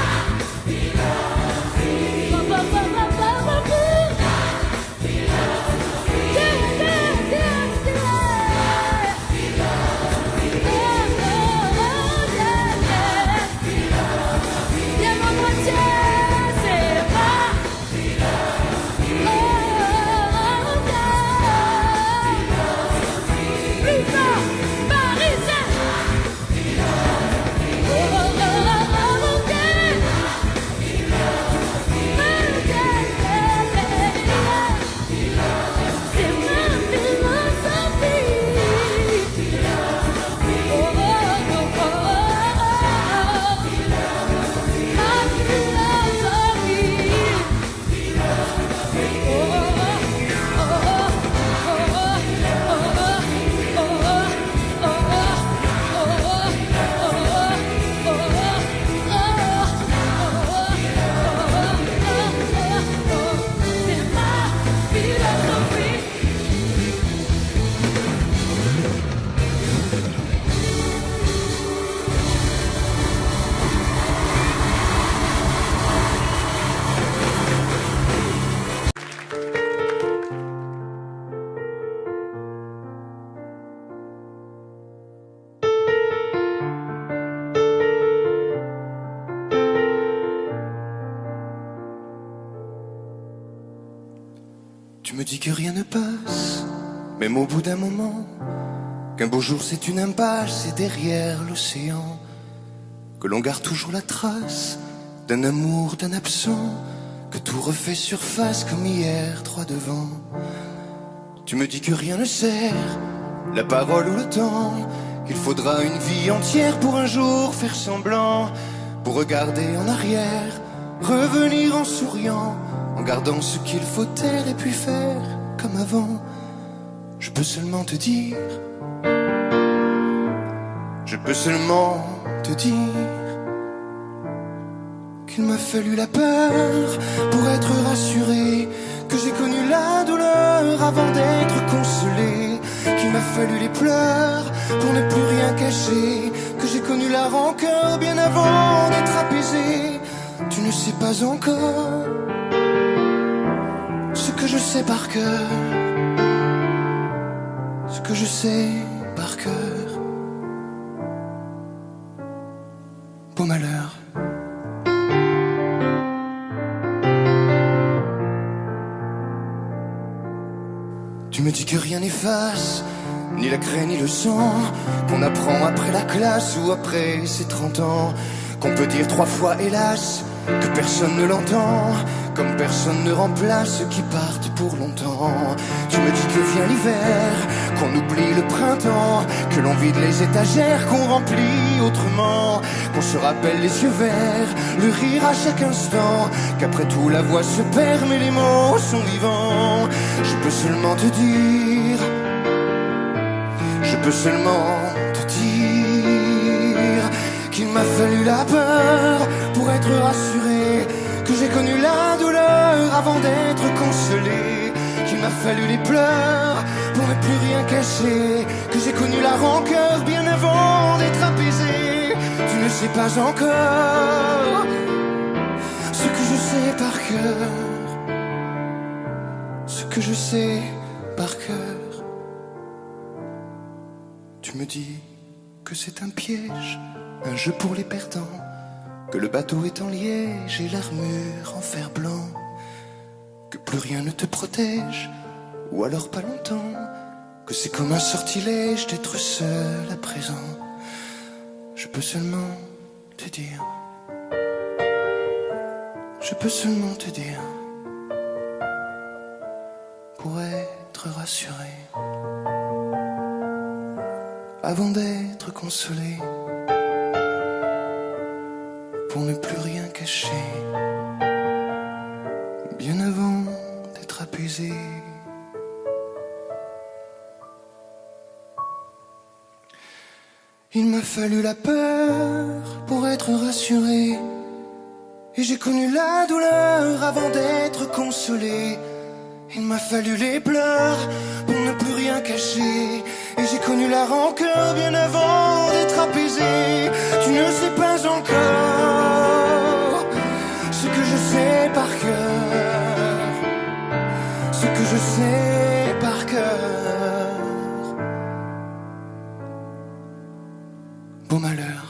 Tu me dis que rien ne passe, même au bout d'un moment, qu'un beau jour c'est une impasse et derrière l'océan, que l'on garde toujours la trace d'un amour, d'un absent, que tout refait surface comme hier, droit devant. Tu me dis que rien ne sert, la parole ou le temps, qu'il faudra une vie entière pour un jour faire semblant, pour regarder en arrière, revenir en souriant, en gardant ce qu'il faut taire et puis faire comme avant. Je peux seulement te dire, je peux seulement te dire qu'il m'a fallu la peur pour être rassuré, que j'ai connu la douleur avant d'être consolé, qu'il m'a fallu les pleurs pour ne plus rien cacher, que j'ai connu la rancœur bien avant d'être apaisé. Tu ne sais pas encore ce que je sais par cœur, ce que je sais par cœur. Beau malheur. Tu me dis que rien n'efface, ni la craie ni le sang, qu'on apprend après la classe ou après ses 30 ans, qu'on peut dire 3 fois hélas, que personne ne l'entend, comme personne ne remplace ceux qui partent pour longtemps. Tu me dis que vient l'hiver, qu'on oublie le printemps, que l'on vide les étagères, qu'on remplit autrement, qu'on se rappelle les yeux verts, le rire à chaque instant, qu'après tout la voix se perd mais les mots sont vivants. Je peux seulement te dire, je peux seulement te dire qu'il m'a fallu la peur pour être rassuré, que j'ai connu la douleur avant d'être consolé, qu'il m'a fallu les pleurs pour ne plus rien cacher, que j'ai connu la rancœur bien avant d'être apaisé. Tu ne sais pas encore ce que je sais par cœur, ce que je sais par cœur. Tu me dis que c'est un piège, un jeu pour les perdants, que le bateau est en liège et l'armure en fer blanc, que plus rien ne te protège, ou alors pas longtemps, que c'est comme un sortilège d'être seul à présent. Je peux seulement te dire, je peux seulement te dire, pour être rassuré, avant d'être consolé, pour ne plus rien cacher, bien avant d'être apaisé. Il m'a fallu la peur pour être rassuré, et j'ai connu la douleur avant d'être consolé. Il m'a fallu les pleurs pour ne plus rien cacher, et j'ai connu la rancœur bien avant d'être apaisé. Tu ne sais pas encore ce que je sais par cœur, ce que je sais par cœur. Beau malheur.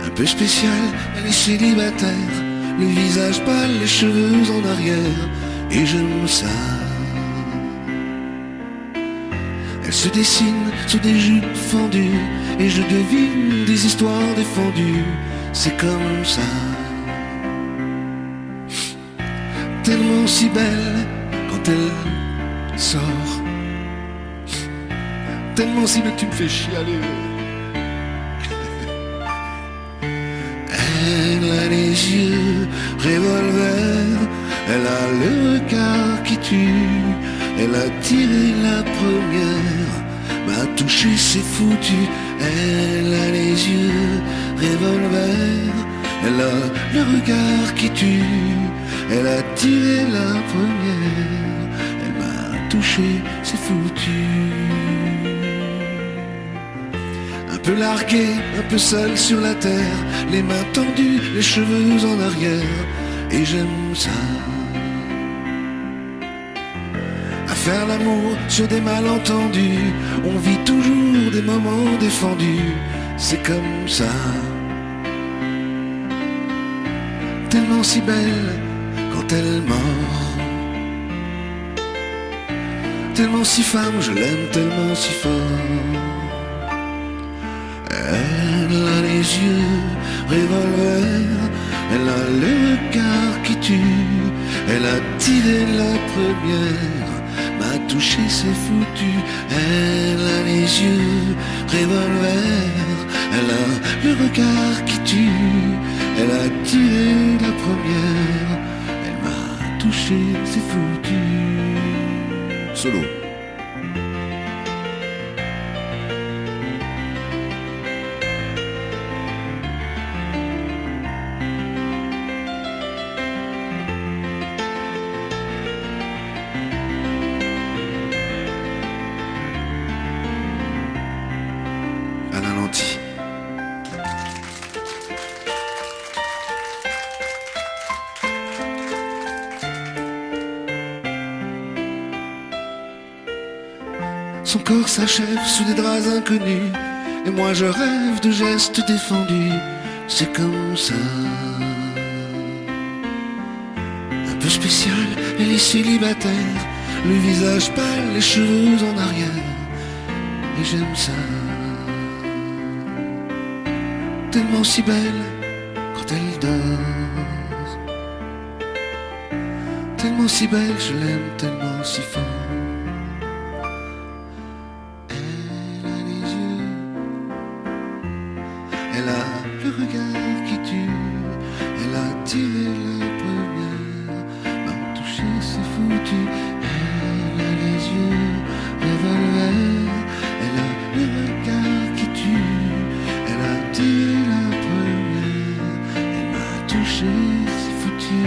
Un peu spécial, elle est célibataire, le visage pâle, les cheveux en arrière, et j'aime ça. Elle se dessine sous des jupes fendues, et je devine des histoires défendues, c'est comme ça. Tellement si belle quand elle sort, tellement si belle tu me fais chialer. Elle a les yeux revolver, elle a le regard qui tue, elle a tiré la première, m'a touché, c'est foutu. Elle a les yeux revolver, elle a le regard qui tue, elle a tiré la première, elle m'a touché, c'est foutu. peu largué, un peu seul sur la terre, les mains tendues, les cheveux en arrière, et j'aime ça. À faire l'amour sur des malentendus, on vit toujours des moments défendus, c'est comme ça. Tellement si belle quand elle mord, tellement si femme, je l'aime tellement si fort. Elle a les yeux revolver, elle a le regard qui tue, elle a tiré la première, m'a touché, c'est foutu. Elle a les yeux revolver, elle a le regard qui tue, elle a tiré la première, elle m'a touché, c'est foutu. Solo. Alain Lanty. Son corps s'achève sous des draps inconnus, et moi je rêve de gestes défendus, c'est comme ça. Un peu spécial, elle est célibataire, le visage pâle, les cheveux en arrière, et j'aime ça. Tellement si belle quand elle dort, tellement si belle, je l'aime tellement si fort. Elle a le regard qui tue, elle a tiré la première, m'a touché, c'est foutu. Elle a les yeux revolver, elle a le regard qui tue, elle a tiré la première, elle m'a touché, c'est foutu.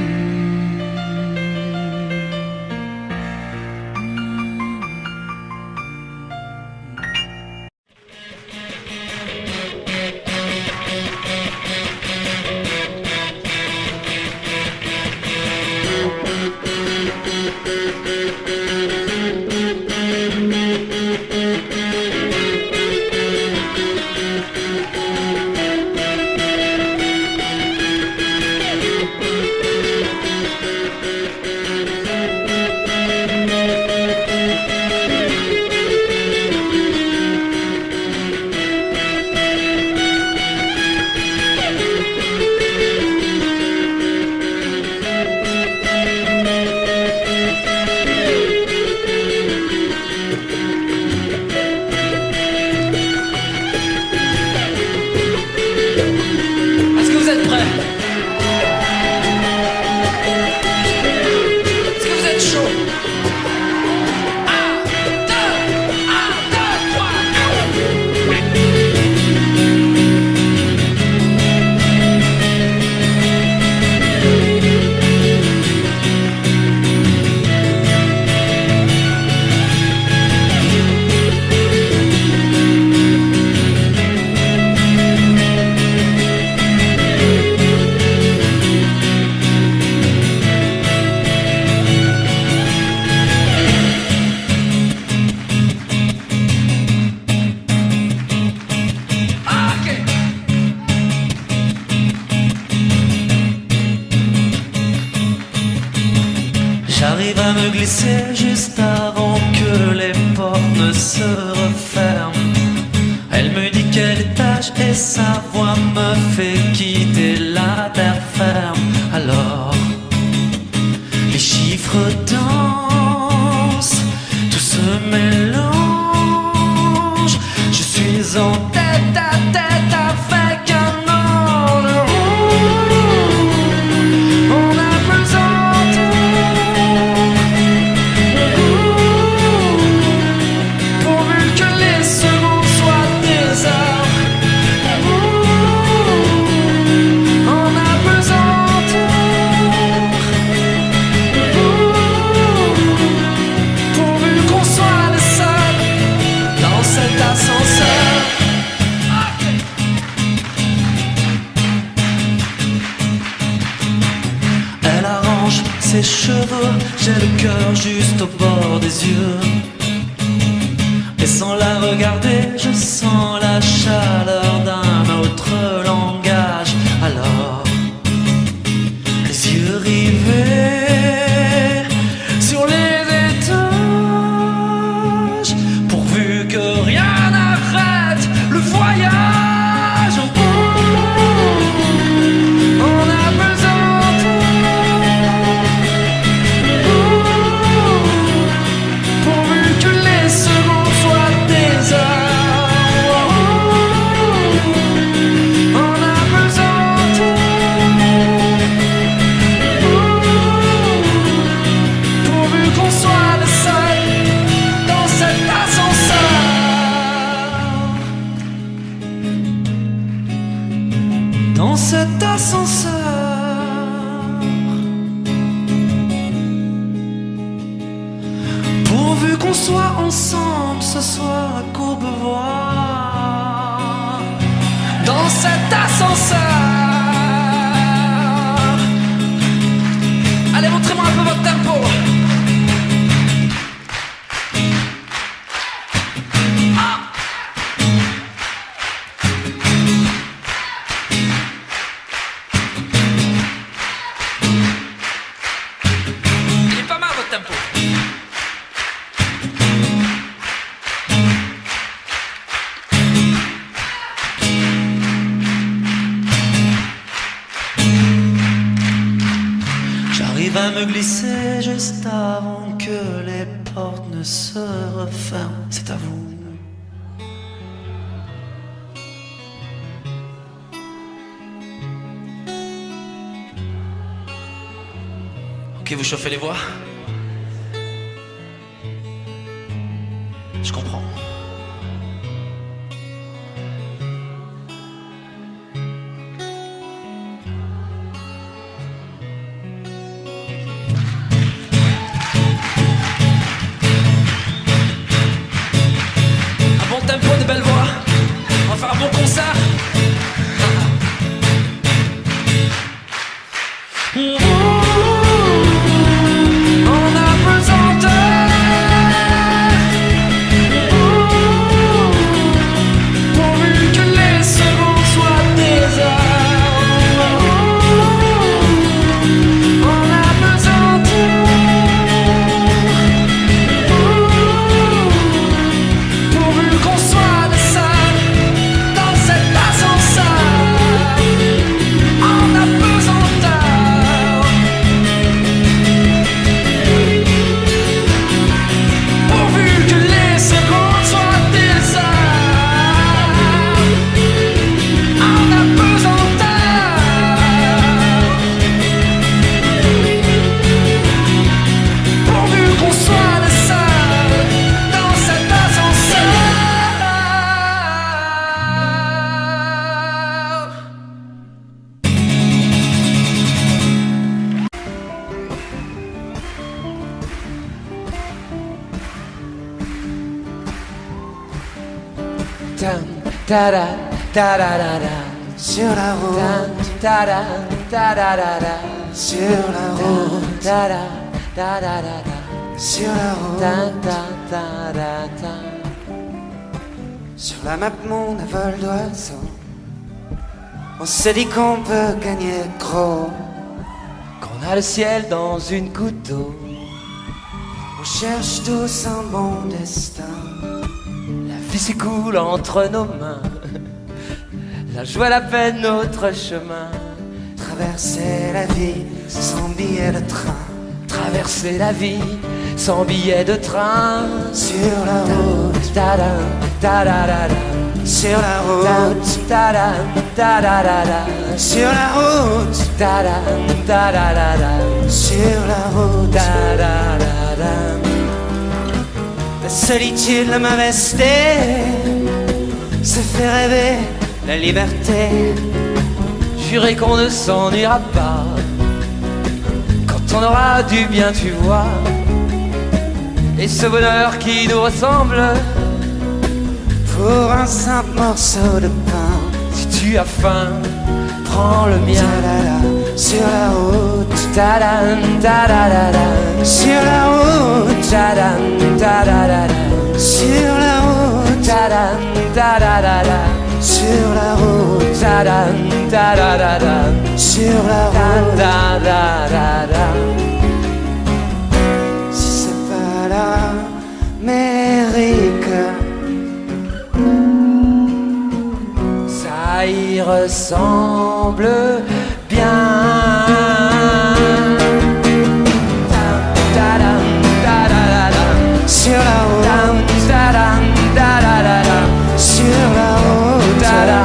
J'arrive à me glisser juste avant que les portes ne se referment. Elle me dit quel étage et sa voix me fait quitter la terre ferme. Alors, les chiffres dansent, tout se mélange. Je suis en tête à tête avec un ange. On a besoin pourvu que les secondes soient des heures. On a besoin jour, j'ai le cœur juste au bord des yeux. Et sans la regarder, je sens la chaleur d'un autre langage. Alors, les yeux rivés sur les étages, pourvu que rien n'arrête le voyage. On a besoin de pourvu que les secondes soient des heures. On a besoin de pourvu qu'on soit le seul dans cet ascenseur. Dans cet ascenseur. Pourvu qu'on soit ensemble ce soir à Courbevoie. Dans cet ascenseur. Allez, montrez-moi un peu votre tempo. Il est pas mal votre tempo. J'arrive à me glisser juste avant que les portes ne se referment. C'est à vous. Ok, vous chauffez les voix. Je comprends. Un bon tempo, de belles voix. On va faire un bon concert. On a besoin de pourvu que les secondes soient des heures. On a besoin de pourvu qu'on soit le seul dans cet ascenseur. On a besoin d'heures. Pourvu que les secondes soient des heures. On a besoin d'heures. Pourvu qu'on soit le seul dans cet ascenseur. Tan, ta-da, ta-da-da-da. Sur la route, ta-da, ta-da-da-da. Sur la route, ta-da, ta-da-da-da. Sur la route, ta-da-da-da. Sur la map monde à vol d'oiseau, on s'est dit qu'on peut gagner gros, qu'on a le ciel dans une goutte d'eau. On cherche tous un bon destin. La vie s'écoule entre nos mains. La joie, la peine, notre chemin. Traverser la vie sans billet de train. Traverser la vie sans billet de train. Sur la route, ta-da, ta-da-da-da. Sur la route, ta-da, ta-da-da-da. Sur la route, ta-da, ta-da-da-da. Sur la route, ta-da-da-da. La solitude, la mauvaiseté, se fait rêver la liberté. Jurez qu'on ne s'ennuiera pas quand on aura du bien, tu vois. Et ce bonheur qui nous ressemble, pour un simple morceau de pain. Si tu as faim, prends le mien. Sur la route, Ta-da, ta-da-da-da. sur la route, Ta-da, ta-da-da-da. sur la route, Ta-da, ta-da-da-da. sur la route, Ta-da, ta-da-da-da. sur la route. Ta-da-da-da-da. Si c'est pas l'Amérique, Ça y ressemble bien. Ta-da, ta-da-da-da. sur la route, Ta-da, ta-da-da-da. sur la route, Ta-da,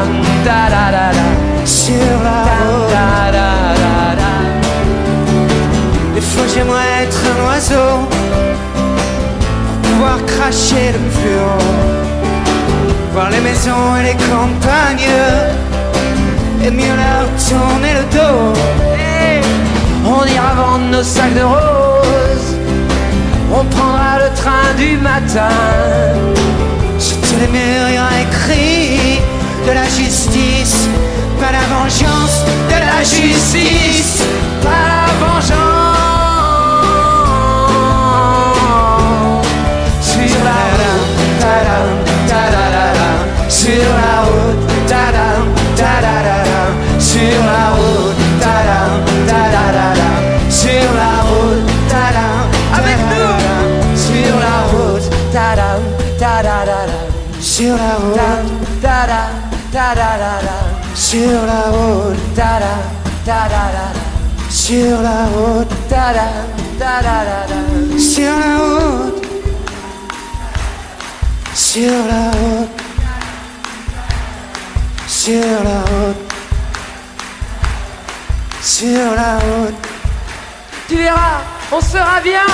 ta-da-da-da. sur la route. Ta-da-da-da. Des fois j'aimerais être un oiseau pour pouvoir cracher le plus haut, voir les maisons et les campagnes et mieux leur tourner le dos. Hey, on ira vendre nos sacs de roses. On prendra le train du matin. Sur tous les murs il y aura écrit de la justice, pas la vengeance, de la justice, pas la vengeance. Sur la route, tadam, tadadada. Sur la route, tadam, tadadada. Sur la route, tadam, tadadada. Sur la route, tadam, avec nous. Sur la route, Ta-da, ta-da-da-da. sur la route, Ta-da, ta-da-da-da. sur la route, Ta-da, ta-da-da-da. sur la route, Ta-da, ta-da-da-da. sur la route, sur la route, sur la route, sur la route. Tu verras, on sera bien.